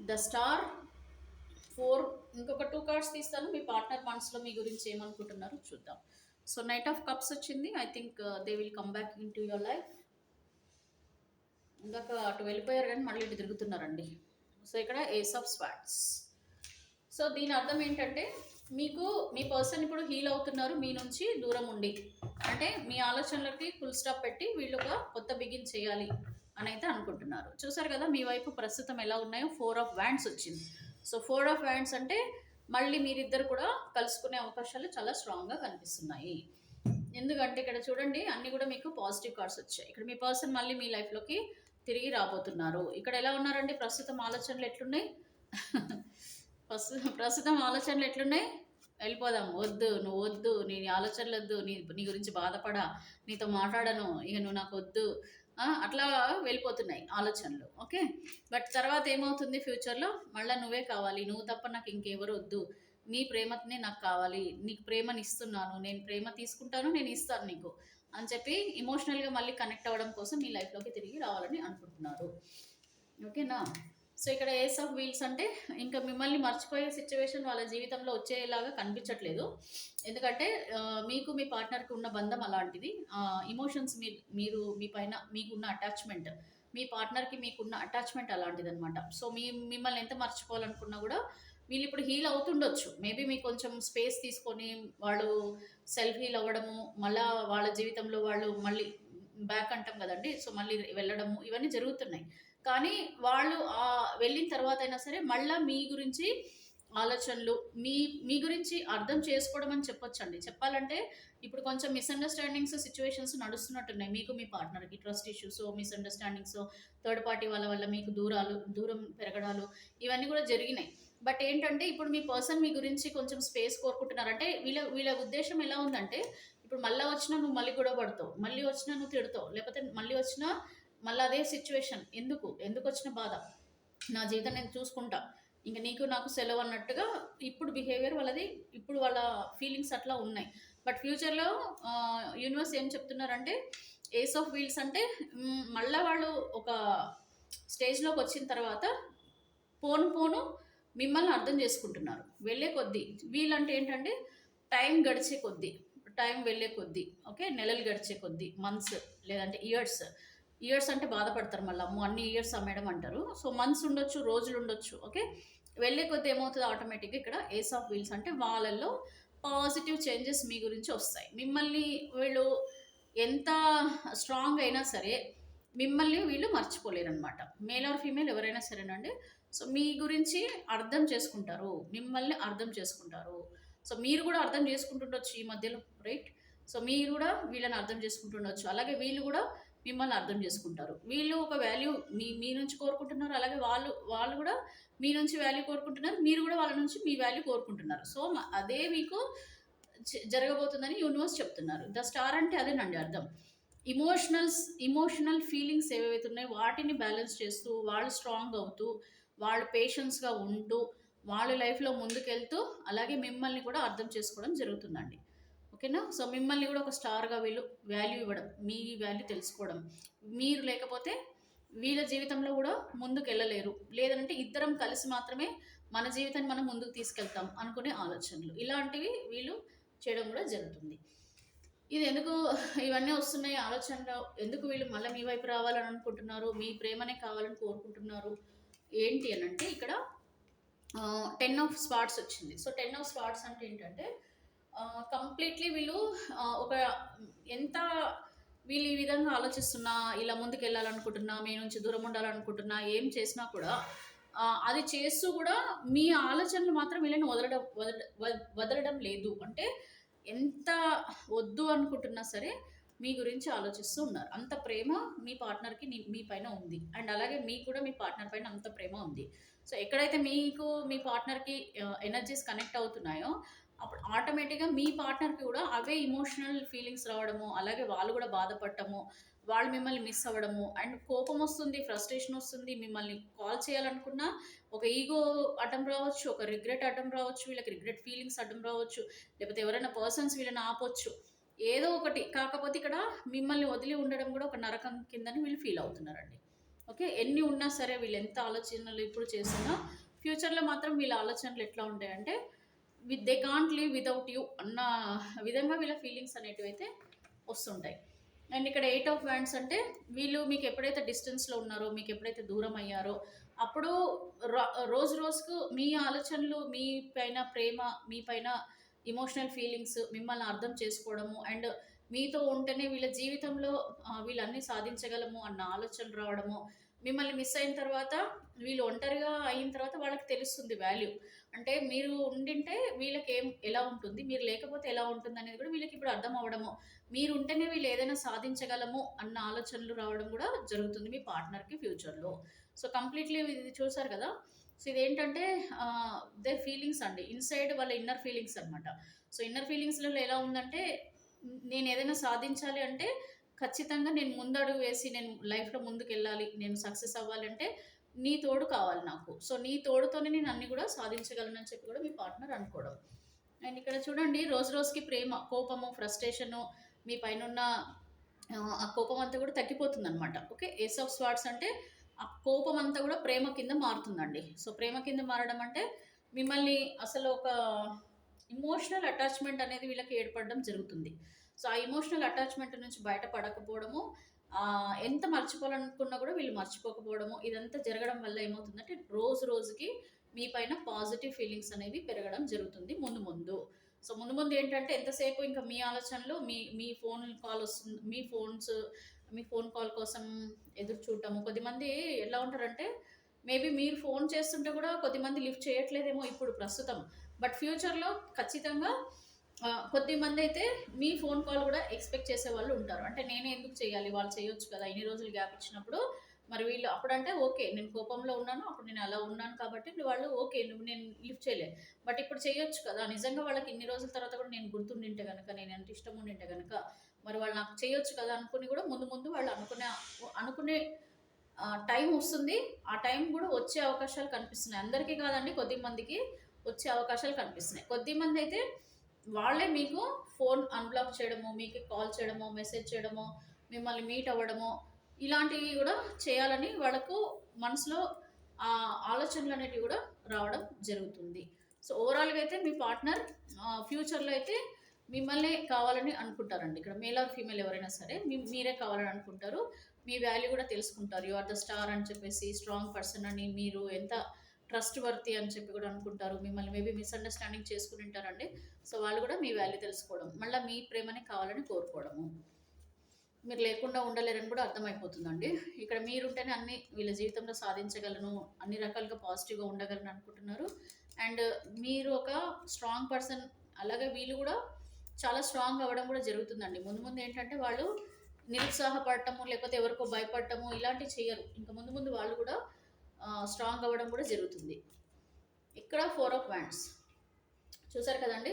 The star. 4. ఇంకొక 2 కార్డ్స్ తీస్తాను. మీ పార్ట్నర్ మనసులో మీ గురించి ఏమనుకుంటున్నారో చూద్దాం. సో నైట్ ఆఫ్ కప్స్ వచ్చింది. I think they will come back in to your life. ఇందాక అటు వెళ్ళిపోయారు కానీ మళ్ళీ ఇటు తిరుగుతున్నారండి. సో ఇక్కడ ఏస్ ఆఫ్ స్వార్డ్స్. సో దీని అర్థం ఏంటంటే మీకు మీ పర్సన్ ఇప్పుడు హీల్ అవుతున్నారు మీ నుంచి దూరం ఉండి. అంటే మీ ఆలోచనలకి ఫుల్ స్టాప్ పెట్టి వీళ్ళు ఒక కొత్త బిగిన్ చేయాలి అని అయితే అనుకుంటున్నారు. చూసారు కదా మీ వైపు ప్రస్తుతం ఎలా ఉన్నాయో. 4 ఆఫ్ వ్యాండ్స్ వచ్చింది. సో 4 ఆఫ్ వ్యాండ్స్ అంటే మళ్ళీ మీరిద్దరు కూడా కలుసుకునే అవకాశాలు చాలా స్ట్రాంగ్గా కనిపిస్తున్నాయి. ఎందుకంటే ఇక్కడ చూడండి అన్నీ కూడా మీకు పాజిటివ్ కార్డ్స్ వచ్చాయి. ఇక్కడ మీ పర్సన్ మళ్ళీ మీ లైఫ్లోకి తిరిగి రాబోతున్నారు. ఇక్కడ ఎలా ఉన్నారండి? ప్రస్తుతం ఆలోచనలు ఎట్లున్నాయి? ప్రస్తుతం ఆలోచనలు ఎట్లున్నాయి? వెళ్ళిపోదాం, వద్దు, నువ్వు వద్దు, నీ ఆలోచనలు వద్దు, నీ గురించి బాధపడా, నీతో మాట్లాడను, ఇక నువ్వు నాకు వద్దు, అట్లా వెళ్ళిపోతున్నాయి ఆలోచనలు. ఓకే. బట్ తర్వాత ఏమవుతుంది ఫ్యూచర్‌లో మళ్ళా నువ్వే కావాలి. నువ్వు తప్ప నాకు ఇంకెవరు వద్దు. నీ ప్రేమనే నాకు కావాలి. నీకు ప్రేమనిస్తున్నాను. నేను ప్రేమ తీసుకుంటాను. నేను ఇస్తాను నీకు అని చెప్పి ఎమోషనల్‌గా మళ్ళీ కనెక్ట్ అవ్వడం కోసం మీ లైఫ్‌లోకి తిరిగి రావాలని అనుకుంటున్నారు. ఓకేనా? సో, ఇక్కడ ఏస్ ఆఫ్ వీల్స్ అంటే ఇంకా మిమ్మల్ని మర్చిపోయే సిట్యుయేషన్ వాళ్ళ జీవితంలో వచ్చేలాగా కనిపించట్లేదు. ఎందుకంటే మీకు మీ పార్ట్నర్‌కి ఉన్న బంధం అలాంటిది. ఎమోషన్స్ మీరు మీ పైన మీకున్న అటాచ్‌మెంట్, మీ పార్ట్నర్‌కి మీకున్న అటాచ్‌మెంట్ అలాంటిదనమాట. సో, మిమ్మల్ని ఎంత మర్చిపోవాలనుకున్నా గూడా వీళ్ళిప్పుడు హీల్ అవుతుండొచ్చు. మేబీ మీకు కొంచెం స్పేస్ తీసుకొని వాళ్ళు సెల్ఫ్ హీల్ అవ్వడము, మళ్ళా వాళ్ళ జీవితంలో వాళ్ళు మళ్ళీ బ్యాక్ అంటాం గదండీ! సో, మళ్ళీ వెళ్ళడము ఇవన్నీ జరుగుతున్నాయి. కానీ వాళ్ళు వెళ్ళిన తర్వాతైనా సరే మళ్ళా మీ గురించి ఆలోచనలు, మీ మీ గురించి అర్థం చేసుకోవడం అని చెప్పొచ్చండి. చెప్పాలంటే ఇప్పుడు కొంచెం మిస్‌అండర్‌స్టాండింగ్స్, సిట్యుయేషన్స్ నడుస్తున్నట్టున్నాయి. మీకు మీ పార్ట్నర్‌కి ట్రస్ట్ ఇష్యూసో, మిస్‌అండర్‌స్టాండింగ్సో, థర్డ్ పార్టీ వాళ్ళ వల్ల మీకు దూరం పెరగడాలు ఇవన్నీ కూడా జరిగినాయి. బట్ ఏంటంటే ఇప్పుడు మీ పర్సన్ మీ గురించి కొంచెం స్పేస్ కోరుకుంటున్నారు. అంటే వీళ్ళ వీళ్ళ ఉద్దేశ్యం ఎలా ఉందంటే ఇప్పుడు మళ్ళా వచ్చినా నువ్వు మళ్ళీ గొడవ పడతావు. మళ్ళీ వచ్చినా నువ్వు తిడతావు. లేకపోతే మళ్ళీ వచ్చినా మళ్ళీ అదే సిచ్యువేషన్. ఎందుకొచ్చిన బాధ? నా జీవితం నేను చూసుకుంటా. ఇంక నీకు నాకు సెలవు అన్నట్టుగా ఇప్పుడు బిహేవియర్ వాళ్ళది. ఇప్పుడు వాళ్ళ ఫీలింగ్స్ అట్లా ఉన్నాయి. బట్ ఫ్యూచర్‌లో యూనివర్స్ ఏం చెప్తున్నారంటే ఏస్ ఆఫ్ వీల్స్ అంటే మళ్ళా వాళ్ళు ఒక స్టేజ్‌లోకొచ్చిన తర్వాత పోను పోను మిమ్మల్ని అర్థం చేసుకుంటున్నారు. వెళ్ళే కొద్దీ. వీళ్ళంటే ఏంటంటే టైం గడిచే కొద్దీ, టైం వెళ్ళే కొద్దీ, ఓకే. నెలలు గడిచే కొద్దీ, మంత్స్ లేదంటే ఇయర్స్. ఇయర్స్ అంటే బాధపడతారు మళ్ళీ. అమ్మో! అన్ని ఇయర్స్ మేడం అంటారు. సో, మంత్స్ ఉండొచ్చు, రోజులు ఉండొచ్చు. ఓకే. వెళ్ళే కొద్దీ ఏమవుతది ఆటోమేటిక్‌గా ఇక్కడ ఏస్ ఆఫ్ వీల్స్ అంటే వాళ్ళల్లో పాజిటివ్ చేంజెస్ మీ గురించి వస్తాయి. మిమ్మల్ని వీళ్ళు ఎంత స్ట్రాంగ్ అయినా సరే, మిమ్మల్ని వీళ్ళు మర్చిపోలేరనమాట. మేల్ ఆర్ ఫీమేల్ ఎవరైనా సరేనండి. సో, మీ గురించి అర్థం చేసుకుంటారు. మిమ్మల్ని అర్థం చేసుకుంటారు. సో, మీరు గూడా అర్థం చేసుకుంటుండొచ్చు ఈ మధ్యలో, రైట్? సో, మీరు గూడా వీళ్ళని అర్థం చేసుకుంటుండొచ్చు. అలాగే వీళ్ళు గూడా మిమ్మల్ని అర్థం చేసుకుంటారు. వీళ్ళు ఒక వాల్యూ మీ నుంచి కోరుకుంటున్నారు. అలాగే వాళ్ళు గూడా మీ నుంచి వాల్యూ కోరుకుంటున్నారు. మీరు గూడా వాళ్ళ నుంచి మీ వాల్యూ కోరుకుంటున్నారు. సో, అదే మీకు జరగబోతుందని యూనివర్స్ చెప్తున్నారు. ద స్టార్ అంటే అదేనండి అర్థం. ఎమోషనల్ ఫీలింగ్స్ ఏవైతే ఉన్నాయో వాటిని బ్యాలెన్స్ చేస్తూ, వాళ్ళు స్ట్రాంగ్ అవుతూ, వాళ్ళు పేషెన్స్‌గా ఉంటూ, వాళ్ళ లైఫ్‌లో ముందుకెళ్తూ, అలాగే మిమ్మల్ని కూడా అర్థం చేసుకోవడం జరుగుతుందండి. ఓకేనా? సో, మిమ్మల్ని కూడా ఒక స్టార్‌గా వీళ్ళు వాల్యూ ఇవ్వడం, మీ వాల్యూ తెలుసుకోవడం. మీరు లేకపోతే వీళ్ళ జీవితంలో కూడా ముందుకెళ్ళలేరు. లేదంటే ఇద్దరం కలిసి మాత్రమే మన జీవితాన్ని మనం ముందుకు తీసుకెళ్తాం అనుకునే ఆలోచనలు. ఇలాంటివి వీళ్ళు చేయడం కూడా జరుగుతుంది. ఇది ఎందుకు ఇవన్నీ వస్తున్నాయి ఆలోచనలు? ఎందుకు వీళ్ళు మళ్ళీ మీ వైపు రావాలని అనుకుంటున్నారు? మీ ప్రేమనే కావాలని కోరుకుంటున్నారు? ఏంటి అనంటే ఇక్కడ 10 ఆఫ్ స్పాట్స్ వచ్చింది. సో, 10 ఆఫ్ స్పాట్స్ అంటే ఏంటంటే కంప్లీట్‌లీ వీళ్ళు ఒక ఎంత వీళ్ళు ఈ విధంగా ఆలోచిస్తున్నా, ఇలా ముందుకెళ్ళాలనుకుంటున్నా, మీ నుంచి దూరం ఉండాలనుకుంటున్నా, ఏం చేసినా కూడా అది చేస్తూ కూడా మీ ఆలోచనలు మాత్రం వీళ్ళని వదలడం లేదు. అంటే ఎంత వద్దు అనుకుంటున్నా సరే మీ గురించి ఆలోచిస్తూ ఉన్నారు. అంత ప్రేమ మీ పార్ట్నర్‌కి మీ పైన ఉంది. అండ్ అలాగే మీకు కూడా మీ పార్ట్నర్ పైన అంత ప్రేమ ఉంది. సో, ఎక్కడైతే మీకు మీ పార్ట్నర్‌కి ఎనర్జీస్ కనెక్ట్ అవుతున్నాయో అప్పుడు ఆటోమేటిక్‌గా మీ పార్ట్నర్‌కి కూడా అవే ఎమోషనల్ ఫీలింగ్స్ రావడము, అలాగే వాళ్ళు కూడా బాధపడటము, వాళ్ళు మిమ్మల్ని మిస్ అవ్వడము అండ్ కోపమొస్తుంది, ఫ్రస్ట్రేషన్ వస్తుంది. మిమ్మల్ని కాల్ చేయాలనుకున్నా ఒక ఈగో అడ్డం రావచ్చు, ఒక రిగ్రెట్ అడ్డం రావచ్చు, వీళ్ళకి రిగ్రెట్ ఫీలింగ్స్ అడ్డం రావచ్చు, లేకపోతే ఎవరైనా పర్సన్స్ వీళ్ళని ఆపొచ్చు. ఏదో ఒకటి. కాకపోతే ఇక్కడ మిమ్మల్ని వదిలి ఉండడం కూడా ఒక నరకం కిందని వీళ్ళు ఫీల్ అవుతున్నారండి. ఓకే. ఎన్ని ఉన్నా సరే వీళ్ళు ఎంత ఆలోచనలు ఇప్పుడు చేస్తున్నా ఫ్యూచర్‌లో మాత్రం వీళ్ళ ఆలోచనలు ఎట్లా ఉంటాయంటే they can't live without you అన్న విధంగా వీళ్ళ ఫీలింగ్స్ అనేటివైతే వస్తుంటాయి. అండ్ ఇక్కడ 8 ఆఫ్ వ్యాండ్స్ అంటే వీళ్ళు మీకు ఎప్పుడైతే డిస్టెన్స్‌లో ఉన్నారో, మీకు ఎప్పుడైతే దూరం అయ్యారో, అప్పుడు రోజు రోజుకు మీ ఆలోచనలు, మీ పైన ప్రేమ, మీ పైన ఎమోషనల్ ఫీలింగ్స్, మిమ్మల్ని అర్థం చేసుకోవడము అండ్ మీతో ఉంటేనే వీళ్ళ జీవితంలో వీళ్ళన్నీ సాధించగలము అన్న ఆలోచనలు రావడము, మిమ్మల్ని మిస్ అయిన తర్వాత వీళ్ళు ఒంటరిగా అయిన తర్వాత వాళ్ళకి తెలుస్తుంది వాల్యూ. అంటే మీరు ఉండింటే వీళ్ళకేం ఎలా ఉంటుంది, మీరు లేకపోతే ఎలా ఉంటుందనేది కూడా వీళ్ళకిప్పుడు అర్థం అవ్వడము. మీరుంటేనే వీళ్ళు ఏదైనా సాధించగలము అన్న ఆలోచనలు రావడం కూడా జరుగుతుంది మీ పార్ట్నర్‌కి ఫ్యూచర్‌లో. సో, కంప్లీట్‌లీ ఇది చూసారు కదా! సో, ఇదేంటంటే దేర్ ఫీలింగ్స్ అండి. ఇన్‌సైడ్ వాళ్ళ ఇన్నర్ ఫీలింగ్స్ అనమాట. సో, ఇన్నర్ ఫీలింగ్స్‌లలో ఎలా ఉందంటే నేనేదైనా సాధించాలి అంటే ఖచ్చితంగా నేను ముందడుగు వేసి నేను లైఫ్‌లో ముందుకెళ్ళాలి, నేను సక్సెస్ అవ్వాలంటే నీ తోడు కావాలి నాకు. సో, నీ తోడుతోనే నేను అన్నీ గూడా సాధించగలనని చెప్పి గూడా మీ పార్ట్నర్ అనుకోవడం. అండ్ ఇక్కడ చూడండి రోజు రోజుకి ప్రేమ, కోపము, ఫ్రస్ట్రేషను మీ పైనున్న ఆ కోపం అంతా కూడా తగ్గిపోతుందనమాట. ఓకే. ఏస్ ఆఫ్ స్వార్డ్స్ అంటే ఆ కోపం అంతా కూడా ప్రేమ కింద మారుతుందండి. సో, ప్రేమ కింద మారడం అంటే మిమ్మల్ని అసలు ఒక ఇమోషనల్ అటాచ్‌మెంట్ అనేది వీళ్ళకి ఏర్పడడం జరుగుతుంది. సో, ఆ ఎమోషనల్ అటాచ్‌మెంట్ నుంచి బయటపడకపోవడము, ఎంత మర్చిపోవాలనుకున్నా కూడా వీళ్ళు మర్చిపోకపోవడము, ఇదంతా జరగడం వల్ల ఏమవుతుందంటే రోజు రోజుకి మీ పైన పాజిటివ్ ఫీలింగ్స్ అనేవి పెరగడం జరుగుతుంది ముందు ముందు. సో, ముందు ముందు ఏంటంటే ఎంతసేపు ఇంకా మీ ఆలోచనలు మీ మీ ఫోన్ కాల్ వస్తుంది, మీ ఫోన్ కాల్ కోసం ఎదురు చూడటము. కొద్దిమంది ఎలా ఉంటారంటే మేబీ మీరు ఫోన్ చేస్తుంటే కూడా కొద్దిమంది లిఫ్ట్ చేయట్లేదేమో ఇప్పుడు ప్రస్తుతం. బట్ ఫ్యూచర్‌లో ఖచ్చితంగా కొద్దిమంది అయితే మీ ఫోన్ కాల్ కూడా ఎక్స్‌పెక్ట్ చేసేవాళ్ళు ఉంటారు. అంటే నేనే ఎందుకు చేయాలి? వాళ్ళు చేయొచ్చు కదా! ఇన్ని రోజులు గ్యాప్ ఇచ్చినప్పుడు మరి వీళ్ళు అప్పుడంటే ఓకే. నేను కోపంలో ఉన్నాను. అప్పుడు నేను అలా ఉన్నాను కాబట్టి వాళ్ళు ఓకే. నేను లిఫ్ట్ చేయలే. బట్ ఇప్పుడు చేయొచ్చు కదా! నిజంగా వాళ్ళకి ఇన్ని రోజుల తర్వాత కూడా నేను గుర్తుండింటే గనక, నేనంటే ఇష్టం ఉండింటే గనక, మరి వాళ్ళు నాకు చేయొచ్చు కదా! అనుకుని కూడా ముందు ముందు వాళ్ళు అనుకునే టైం వస్తుంది. ఆ టైం కూడా వచ్చే అవకాశాలు కనిపిస్తున్నాయి. అందరికీ కాదండి, కొద్దిమందికి వచ్చే అవకాశాలు కనిపిస్తున్నాయి. కొద్దిమందయితే వాళ్ళే మీకు ఫోన్ అన్‌బ్లాక్ చేయడమో, మీకు కాల్ చేయడమో, మెసేజ్ చేయడమో, మిమ్మల్ని మీట్ అవ్వడమో, ఇలాంటివి గూడా చేయాలని వాళ్ళకు మనసులో ఆలోచనలనేటివి గూడా రావడం జరుగుతుంది. సో, ఓవరాల్‌గా అయితే మీ పార్ట్నర్ ఫ్యూచర్‌లో అయితే మిమ్మల్నే కావాలని అనుకుంటారండి. ఇక్కడ మేల్ ఆర్ ఫీమేల్ ఎవరైనా సరే మీరే కావాలని అనుకుంటారు. మీ వాల్యూ గూడా తెలుసుకుంటారు. యూ ఆర్ ద స్టార్ అని చెప్పేసి, స్ట్రాంగ్ పర్సన్ అని, మీరు ఎంత ట్రస్ట్ వర్తీ అని చెప్పి కూడా అనుకుంటారు. మిమ్మల్ని మేబీ మిస్‌అండర్‌స్టాండింగ్ చేసుకునుంటారండి. సో, వాళ్ళు గూడా మీ వాల్యూ తెలుసుకోవడం, మళ్ళా మీ ప్రేమనే కావాలని కోరుకోవడము. మీరు లేకుండా ఉండలేరని కూడా అర్థమైపోతుందండి. ఇక్కడ మీరుంటేనే అన్నీ వీళ్ళ జీవితంలో సాధించగలను, అన్ని రకాలుగా పాజిటివ్‌గా ఉండగలను అనుకుంటున్నారు. అండ్ మీరు ఒక స్ట్రాంగ్ పర్సన్, అలాగే వీళ్ళు గూడా చాలా స్ట్రాంగ్ అవ్వడం కూడా జరుగుతుందండి. ముందు ముందు ఏంటంటే వాళ్ళు నిరుత్సాహపడటము, లేకపోతే ఎవరికో భయపడటము ఇలాంటివి చెయ్యరు. ఇంక ముందు ముందు వాళ్ళు కూడా స్ట్రాంగ్ అవ్వడం కూడా జరుగుతుంది. ఇక్కడ 4 ఆఫ్ వ్యాండ్స్ చూసారు కదండీ!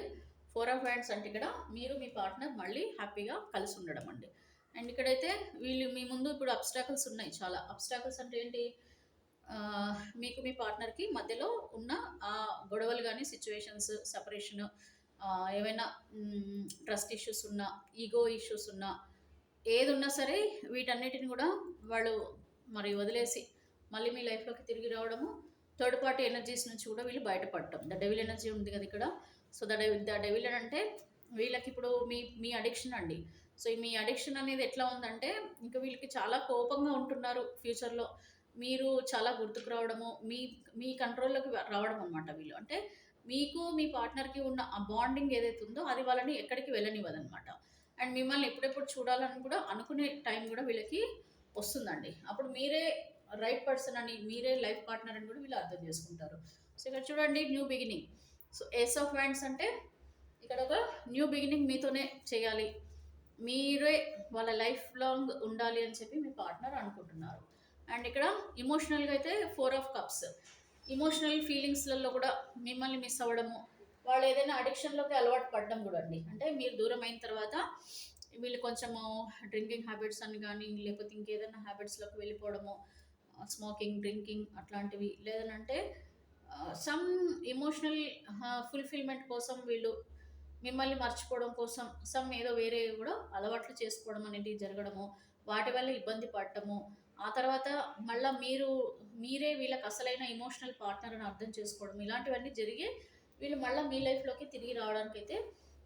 4 ఆఫ్ వ్యాండ్స్ అంటే ఇక్కడ మీరు మీ పార్ట్నర్ మళ్ళీ హ్యాపీగా కలిసి ఉండడం అండి. అండ్ ఇక్కడైతే వీళ్ళు మీ ముందు ఇప్పుడు అబ్‌స్టాకిల్స్ ఉన్నాయి చాలా. అబ్‌స్టాకిల్స్ అంటే ఏంటి? మీకు మీ పార్ట్నర్‌కి మధ్యలో ఉన్న గొడవలు గాని, సిట్యుయేషన్స్, సెపరేషను, ఏవైనా ట్రస్ట్ ఇష్యూస్ ఉన్నా, ఈగో ఇష్యూస్ ఉన్నా, ఏదున్నా సరే వీటన్నిటిని గూడా వాళ్ళు మరి వదిలేసి మళ్ళీ మీ లైఫ్‌లోకి తిరిగి రావడము, థర్డ్ పార్టీ ఎనర్జీస్ నుంచి కూడా వీళ్ళు బయటపడటం. ద డెవిల్ ఎనర్జీ ఉంది కదా ఇక్కడ. సో, ద డెవిల్ అంటే వీళ్ళకిప్పుడు మీ అడిక్షన్ అండి. సో, మీ అడిక్షన్ అనేది ఎట్లా ఉందంటే, ఇంక వీళ్ళకి చాలా కోపంగా ఉంటున్నారు ఫ్యూచర్‌లో. మీరు చాలా గుర్తుకు రావడము, మీ మీ కంట్రోల్‌లోకి రావడం అనమాట వీళ్ళు. అంటే మీకు మీ పార్ట్నర్‌కి ఉన్న ఆ బాండింగ్ ఏదైతే ఉందో అది వాళ్ళని ఎక్కడికి వెళ్ళనివ్వదనమాట. అండ్ మిమ్మల్ని ఎప్పుడెప్పుడు చూడాలని కూడా అనుకునే టైం కూడా వీళ్ళకి వస్తుందండి. అప్పుడు మీరే రైట్ పర్సన్ అని, మీరే లైఫ్ పార్ట్నర్ అని కూడా వీళ్ళు అర్థం చేసుకుంటారు. సో, ఇక్కడ చూడండి new beginning. So, ace of wands అంటే ఇక్కడ ఒక న్యూ బిగినింగ్ మీతోనే చేయాలి. మీరే వాళ్ళ లైఫ్ లాంగ్ ఉండాలి అని చెప్పి మీ పార్ట్నర్ అనుకుంటున్నారు. అండ్ ఇక్కడ ఎమోషనల్‌గా అయితే 4 ఆఫ్ కప్స్. ఎమోషనల్ ఫీలింగ్స్‌లలో కూడా మిమ్మల్ని మిస్ అవ్వడము, వాళ్ళు ఏదైనా అడిక్షన్‌లోకి అలవాటు పడడం కూడా అండి. అంటే మీరు దూరం అయిన తర్వాత వీళ్ళు కొంచెము డ్రింకింగ్ హ్యాబిట్స్ అని గానీ, లేకపోతే ఇంకేదైనా హ్యాబిట్స్‌లోకి వెళ్ళిపోవడము, స్మోకింగ్, డ్రింకింగ్ అట్లాంటివి. లేదనంటే సమ్ ఎమోషనల్ ఫుల్‌ఫిల్‌మెంట్ కోసం వీళ్ళు మిమ్మల్ని మర్చిపోవడం కోసం ఏదో వేరే కూడా అలవాట్లు చేసుకోవడం అనేది జరగడము, వాటి వల్ల ఇబ్బంది పడటము, ఆ తర్వాత మళ్ళా మీరే వీళ్ళకి అసలైన ఎమోషనల్ పార్ట్నర్ అని అర్థం చేసుకోవడం, ఇలాంటివన్నీ జరిగి వీళ్ళు మళ్ళీ మీ లైఫ్‌లోకి తిరిగి రావడానికైతే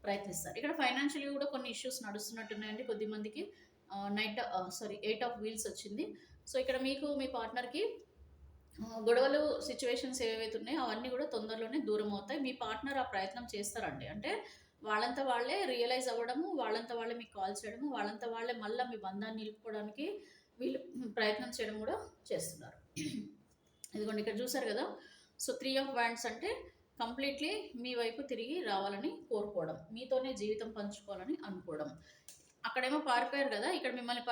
ప్రయత్నిస్తారు. ఇక్కడ ఫైనాన్షియల్‌గా కూడా కొన్ని ఇష్యూస్ నడుస్తున్నట్టున్నాయండి కొద్దిమందికి. 8 ఆఫ్ వీల్స్ వచ్చింది. సో, ఇక్కడ మీకు మీ పార్ట్నర్‌కి గొడవలు, సిట్యుయేషన్స్ ఏవైతే ఉన్నాయో అవన్నీ కూడా తొందరలోనే దూరం అవుతాయి. మీ పార్ట్నర్ ఆ ప్రయత్నం చేస్తారండి. అంటే వాళ్ళంతా వాళ్ళే రియలైజ్ అవ్వడము, వాళ్ళంతా వాళ్ళే మీకు కాల్ చేయడము, వాళ్ళంతా వాళ్ళే మళ్ళా మీ బంధాన్ని నిలుపుకోవడానికి వీళ్ళు ప్రయత్నం చేయడం కూడా చేస్తున్నారు. ఇదిగోండి ఇక్కడ చూసారు కదా! సో, 3 ఆఫ్ వ్యాండ్స్ అంటే కంప్లీట్‌లీ మీ వైపు తిరిగి రావాలని కోరుకోవడం, మీతోనే జీవితం పంచుకోవాలని అనుకోవడం. అక్కడేమో పారిపోయారు కదా! ఇక్కడ మిమ్మల్ని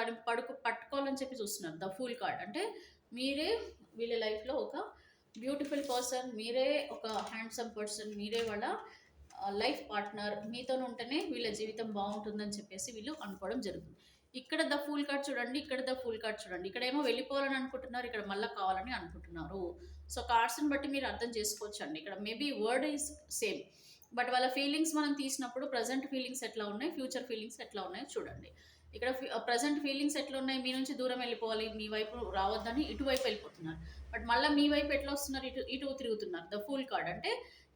పట్టుకోవాలని చెప్పి చూస్తున్నారు. ద ఫూల్ కార్డ్ అంటే మీరే వీళ్ళ లైఫ్‌లో ఒక బ్యూటిఫుల్ పర్సన్, మీరే ఒక హ్యాండ్సమ్ పర్సన్, మీరే వాళ్ళ లైఫ్ పార్ట్నర్, మీతోనే ఉంటేనే వీళ్ళ జీవితం బాగుంటుందని చెప్పేసి వీళ్ళు అనుకోవడం జరుగుతుంది. ఇక్కడ ద ఫుల్ కార్డ్ చూడండి, ఇక్కడ ద ఫుల్ కార్డ్ చూడండి. ఇక్కడేమో వెళ్ళిపోవాలని అనుకుంటున్నారు, ఇక్కడ మళ్ళీ కావాలని అనుకుంటున్నారు. సో కార్డ్స్ని బట్టి మీరు అర్థం చేసుకోవచ్చు అండి. ఇక్కడ maybe word is same, but వాళ్ళ ఫీలింగ్స్ మనం తీసినప్పుడు ప్రజెంట్ ఫీలింగ్స్ ఎట్లా ఉన్నాయి, ఫ్యూచర్ ఫీలింగ్స్ ఎట్లా ఉన్నాయో చూడండి. ఇక్కడ ప్రజెంట్ ఫీలింగ్స్ ఎట్లా ఉన్నాయి, మీ నుంచి దూరం వెళ్ళిపోవాలి, మీ వైపు రావద్దని ఇటువైపు వెళ్ళిపోతున్నారు. బట్ మళ్ళీ మీ వైపు ఎట్లా వస్తున్నారు, ఇటు ఇటు తిరుగుతున్నారు. ద ఫుల్ కార్డ్ అంటే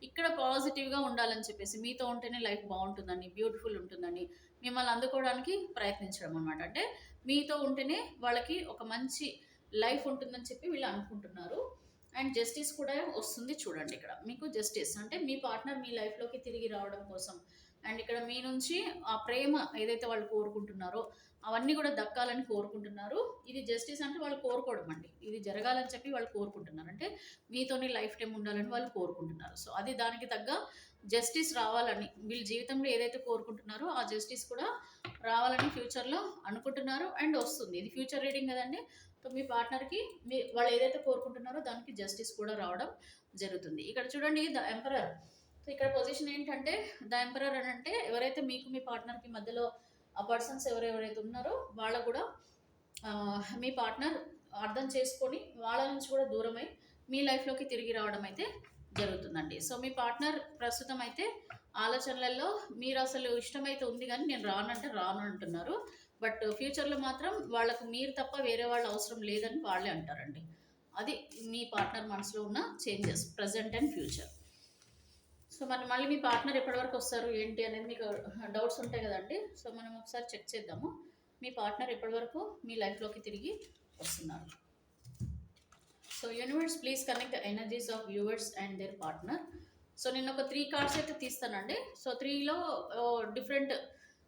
ఇక్కడ పాజిటివ్గా ఉండాలని చెప్పేసి, మీతో ఉంటేనే లైఫ్ బాగుంటుందని, బ్యూటిఫుల్ ఉంటుందని మిమ్మల్ని అందుకోవడానికి ప్రయత్నించడం అనమాట. అంటే మీతో ఉంటేనే వాళ్ళకి ఒక మంచి లైఫ్ ఉంటుందని చెప్పి వీళ్ళు అనుకుంటున్నారు. అండ్ జస్టిస్ కూడా వస్తుంది చూడండి. ఇక్కడ మీకు జస్టిస్ అంటే మీ పార్ట్నర్ మీ లైఫ్లోకి తిరిగి రావడం కోసం, అండ్ ఇక్కడ మీ నుంచి ఆ ప్రేమ ఏదైతే వాళ్ళు కోరుకుంటున్నారో అవన్నీ కూడా దక్కాలని కోరుకుంటున్నారు. ఇది జస్టిస్ అంటే వాళ్ళు కోరుకోవడం అండి, ఇది జరగాలని చెప్పి వాళ్ళు కోరుకుంటున్నారు. అంటే మీతోనే లైఫ్ టైం ఉండాలని వాళ్ళు కోరుకుంటున్నారు. సో అది దానికి తగ్గ జస్టిస్ రావాలని వీళ్ళ జీవితంలో ఏదైతే కోరుకుంటున్నారో ఆ జస్టిస్ కూడా రావాలని ఫ్యూచర్లో అనుకుంటున్నారు. అండ్ వస్తుంది, ఇది ఫ్యూచర్ రీడింగ్ కదండి. సో మీ పార్ట్నర్కి వాళ్ళు ఏదైతే కోరుకుంటున్నారో దానికి జస్టిస్ కూడా రావడం జరుగుతుంది. ఇక్కడ చూడండి ద ఎంపరర్. సో ఇక్కడ పొజిషన్ ఏంటంటే ద ఎంపరర్ అని అంటే ఎవరైతే మీకు మీ పార్ట్నర్కి మధ్యలో ఆ పర్సన్స్ ఎవరెవరైతే ఉన్నారో వాళ్ళు కూడా మీ పార్ట్నర్ అర్థం చేసుకొని వాళ్ళ నుంచి కూడా దూరమై మీ లైఫ్లోకి తిరిగి రావడం అయితే జరుగుతుందండి. సో మీ పార్ట్నర్ ప్రస్తుతం అయితే ఆలోచనలలో మీరు అసలు ఇష్టమైతే ఉంది కానీ నేను రానంటే రాను అంటున్నారు. బట్ ఫ్యూచర్లో మాత్రం వాళ్ళకు మీరు తప్ప వేరే వాళ్ళు అవసరం లేదని వాళ్ళే అంటారండి. అది మీ పార్ట్నర్ మనసులో ఉన్న changes present and future. So మళ్ళీ మీ పార్ట్నర్ ఎప్పటివరకు వస్తారు ఏంటి అనేది మీకు డౌట్స్ ఉంటాయి కదండి. సో మనం ఒకసారి చెక్ చేద్దాము, మీ పార్ట్నర్ ఎప్పటివరకు మీ లైఫ్లోకి తిరిగి వస్తున్నారు. So universe please connect the energies of viewers and their partner. So నేను ఒక 3 కార్డ్స్ అయితే తీస్తానండి. సో 3లో డిఫరెంట్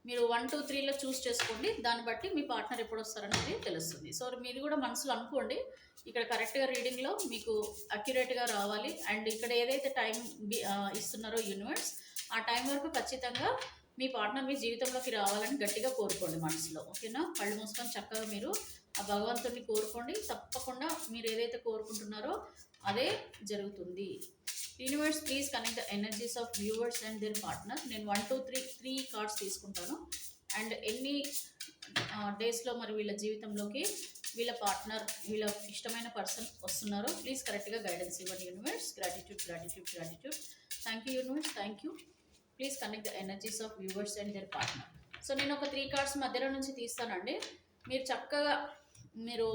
మీరు 1, 2, 3లో చూస్ చేసుకోండి. దాన్ని బట్టి మీ పార్ట్నర్ ఎప్పుడు వస్తారనేది తెలుస్తుంది. సో మీరు కూడా మనసులో అనుకోండి, ఇక్కడ కరెక్ట్గా రీడింగ్లో మీకు అక్యురేట్గా రావాలి. అండ్ ఇక్కడ ఏదైతే టైం ఇస్తున్నారో యూనివర్స్, ఆ టైం వరకు ఖచ్చితంగా మీ పార్ట్నర్ మీ జీవితంలోకి రావాలని గట్టిగా కోరుకోండి మనసులో. ఓకేనా, కళ్ళు మూసుకొని చక్కగా మీరు ఆ భగవంతుడిని కోరుకోండి. తప్పకుండా మీరు ఏదైతే కోరుకుంటున్నారో అదే జరుగుతుంది. Universe please connect the energies of viewers and their partner. నేను 1, 2, 3 కార్డ్స్ తీసుకుంటాను. అండ్ ఎన్ని డేస్లో మరి వీళ్ళ జీవితంలోకి వీళ్ళ పార్ట్నర్ వీళ్ళ ఇష్టమైన పర్సన్ వస్తున్నారో ప్లీజ్ కరెక్ట్గా గైడెన్స్ ఇవ్వండి universe. Gratitude gratitude gratitude. Thank you universe, thank you. Please connect the energies of viewers and their partner. So నేను ఒక 3 కార్డ్స్ మధ్యలో నుంచి తీస్తానండి. మీరు చక్కగా మీరు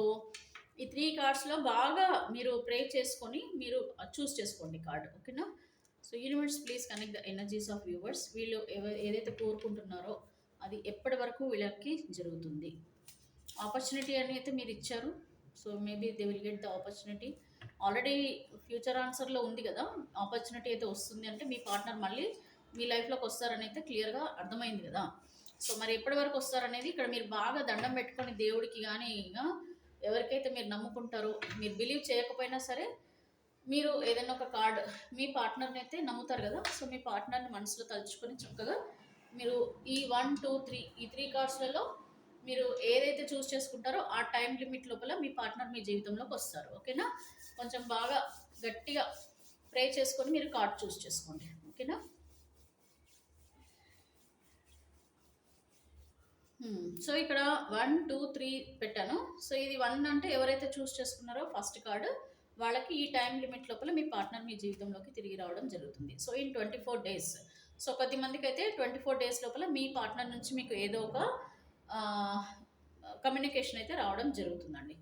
ఈ 3 కార్డ్స్లో బాగా మీరు ప్రే చేసుకొని మీరు చూస్ చేసుకోండి కార్డు. ఓకేనా. So universe please connect the energies of viewers. వీళ్ళు ఏదైతే కోరుకుంటున్నారో అది ఎప్పటి వరకు వీళ్ళకి జరుగుతుంది. ఆపర్చునిటీ అని అయితే మీరు ఇచ్చారు. So maybe they will get the opportunity. Already future ఆన్సర్లో ఉంది కదా, ఆపర్చునిటీ అయితే వస్తుంది అంటే మీ పార్ట్నర్ మళ్ళీ మీ లైఫ్లోకి వస్తారని అయితే క్లియర్గా అర్థమైంది కదా. సో మరి ఎప్పటి వరకు వస్తారనేది ఇక్కడ మీరు బాగా దండం పెట్టుకొని దేవుడికి కానీ ఎవరికైతే మీరు నమ్ముకుంటారో, మీరు బిలీవ్ చేయకపోయినా సరే మీరు ఏదైనా ఒక కార్డ్ మీ పార్ట్నర్ని అయితే నమ్ముతారు కదా. సో మీ పార్ట్నర్ని మనసులో తలుచుకొని చక్కగా మీరు ఈ 1, 2, 3 ఈ 3 కార్డ్స్లలో మీరు ఏదైతే చూస్ చేసుకుంటారో ఆ టైం లిమిట్ లోపల మీ పార్ట్నర్ మీ జీవితంలోకి వస్తారు. ఓకేనా. కొంచెం బాగా గట్టిగా ప్రే చేసుకొని మీరు కార్డ్ చూస్ చేసుకోండి. ఓకేనా. సో ఇక్కడ 1, 2, 3 పెట్టాను. సో ఇది 1 అంటే ఎవరైతే చూస్ చేసుకున్నారో ఫస్ట్ కార్డు వాళ్ళకి ఈ టైం లిమిట్ లోపల మీ పార్ట్నర్ మీ జీవితంలోకి తిరిగి రావడం జరుగుతుంది. So in 24 days. సో కొద్దిమందికి అయితే 24 డేస్ లోపల మీ పార్ట్నర్ నుంచి మీకు ఏదో ఒక కమ్యూనికేషన్ అయితే రావడం జరుగుతుందండి.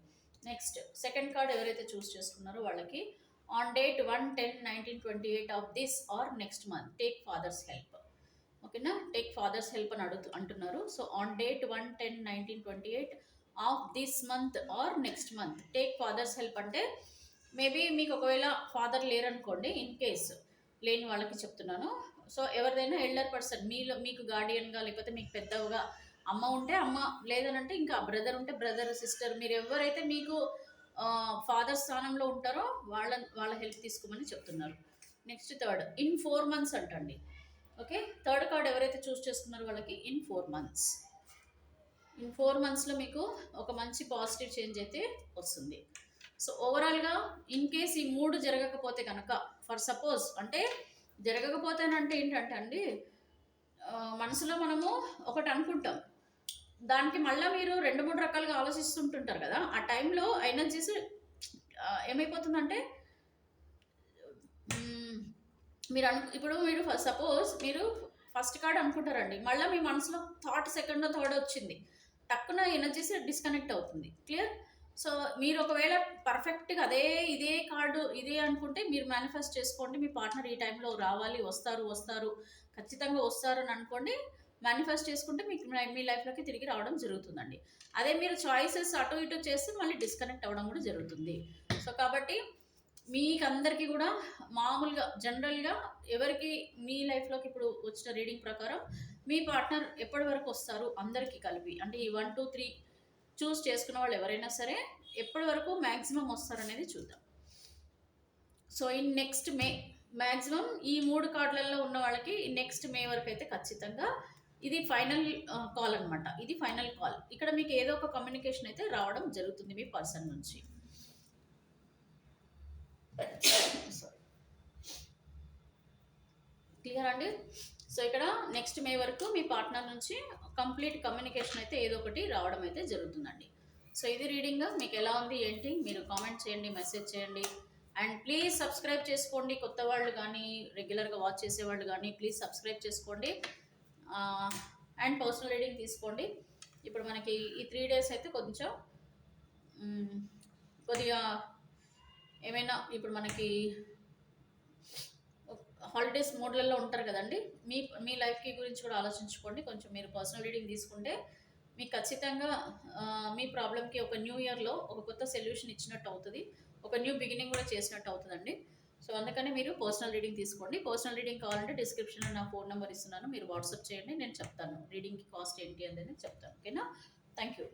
నెక్స్ట్ సెకండ్ కార్డ్ ఎవరైతే చూస్ చేసుకున్నారో వాళ్ళకి on date 1/10/1928 of this or next month take father's help. ఓకేనా, టేక్ ఫాదర్స్ హెల్ప్ అని అంటున్నారు. So on date 1/10/1928 of this month or next month take father's help అంటే మేబీ మీకు ఒకవేళ ఫాదర్ లేరనుకోండి, ఇన్ కేస్ లేని వాళ్ళకి చెప్తున్నాను. సో ఎవరిదైనా ఎల్డర్ పర్సన్ మీలో మీకు గార్డియన్గా లేకపోతే మీకు పెద్దగా అమ్మ ఉంటే అమ్మ, లేదనంటే ఇంకా బ్రదర్ ఉంటే బ్రదర్, సిస్టర్, మీరు ఎవరైతే మీకు ఫాదర్ స్థానంలో ఉంటారో వాళ్ళ హెల్ప్ తీసుకోమని చెప్తున్నారు. నెక్స్ట్ థర్డ్ ఇన్ 4 months అంటండి. ఓకే, థర్డ్ కార్డ్ ఎవరైతే చూస్ చేసుకున్నారో వాళ్ళకి ఇన్ 4 months. ఇన్ 4 monthsలో మీకు ఒక మంచి పాజిటివ్ చేంజ్ అయితే వస్తుంది. సో ఓవరాల్గా ఇన్ కేస్ ఈ 3 జరగకపోతే కనుక, ఫర్ సపోజ్ అంటే జరగకపోతేనంటే ఏంటంటే అండి, మనసులో మనము ఒకటి అనుకుంటాం, దానికి మళ్ళీ మీరు 2, 3 రకాలుగా ఆలోచిస్తుంటుంటారు కదా! ఆ టైంలో ఎనర్జీస్ ఏమైపోతుందంటే హ్మ్. ఇప్పుడు మీరు సపోజ్ మీరు ఫస్ట్ కార్డ్ అనుకుంటారండి. మళ్ళా మీ మనసులో థాట్ సెకండో, థర్డో వచ్చింది. టక్కున ఎనర్జీస్ డిస్కనెక్ట్ అవుతుంది. క్లియర్? సో, మీరు ఒకవేళ పర్ఫెక్ట్‌గా ఇదే కార్డు ఇదే అనుకుంటే మీరు మేనిఫెస్ట్ చేసుకోండి. మీ పార్ట్నర్ ఈ టైంలో రావాలి, వస్తారు, ఖచ్చితంగా వస్తారని అనుకోండి. మేనిఫెస్ట్ చేసుకుంటే మీకు మీ లైఫ్‌లోకి తిరిగి రావడం జరుగుతుందండి. అదే మీరు చాయిసెస్ అటు ఇటు చేస్తే మళ్ళీ డిస్కనెక్ట్ అవ్వడం కూడా జరుగుతుంది. సో, కాబట్టి మీకందరికీ కూడా మామూలుగా జనరల్‌గా ఎవరికి మీ లైఫ్‌లోకి ఇప్పుడు వచ్చిన రీడింగ్ ప్రకారం మీ పార్ట్నర్ ఎప్పటి వరకు వస్తారు అందరికీ కలిపి. అంటే ఈ 1, 2, 3 చూజ్ చేసుకున్న వాళ్ళు ఎవరైనా సరే ఎప్పటి వరకు మాక్సిమం వస్తారనేది చూద్దాం. So, in next May maximum ఈ 3 కార్డులలో ఉన్న వాళ్ళకి నెక్స్ట్ మే వరకు అయితే ఖచ్చితంగా ఇది ఫైనల్ కాల్ అనమాట. ఇది ఫైనల్ కాల్. ఇక్కడ మీకు ఏదో ఒక కమ్యూనికేషన్ అయితే రావడం జరుగుతుంది మీ పర్సన్ నుంచి. క్లియర్ అండి? సో, ఇక్కడ నెక్స్ట్ మే వరకు మీ పార్ట్నర్ నుంచి కంప్లీట్ కమ్యూనికేషన్ అయితే ఏదో ఒకటి రావడం అయితే జరుగుతుందండి. సో, ఇది రీడింగ్ మీకు ఎలా ఉంది ఏంటి మీరు కామెంట్ చేయండి, మెసేజ్ చేయండి. అండ్ ప్లీజ్ సబ్స్క్రైబ్ చేసుకోండి. కొత్త వాళ్ళు కానీ రెగ్యులర్గా వాచ్ చేసేవాళ్ళు కానీ ప్లీజ్ సబ్స్క్రైబ్ చేసుకోండి. అండ్ పర్సనల్ రీడింగ్ తీసుకోండి. ఇప్పుడు మనకి ఈ 3 డేస్ అయితే కొంచెం కొద్దిగా ఏమైనా ఇప్పుడు మనకి హాలిడేస్ మోడ్లలో ఉంటారు కదండి. మీ లైఫ్కి గురించి కూడా ఆలోచించుకోండి. కొంచెం మీరు పర్సనల్ రీడింగ్ తీసుకుంటే మీకు ఖచ్చితంగా మీ ప్రాబ్లమ్కి ఒక న్యూ ఇయర్లో ఒక కొత్త సొల్యూషన్ ఇచ్చినట్టు అవుతుంది. ఒక న్యూ బిగినింగ్ కూడా చేసినట్టు అవుతుందండి. సో, అందుకని మీరు పర్సనల్ రీడింగ్ తీసుకోండి. పర్సనల్ రీడింగ్ కావాలంటే డిస్క్రిప్షన్లో నా ఫోన్ నెంబర్ ఇస్తున్నాను. మీరు వాట్సాప్ చేయండి, నేను చెప్తాను రీడింగ్కి కాస్ట్ ఏంటి అనేది చెప్తాను. ఓకేనా? Thank you.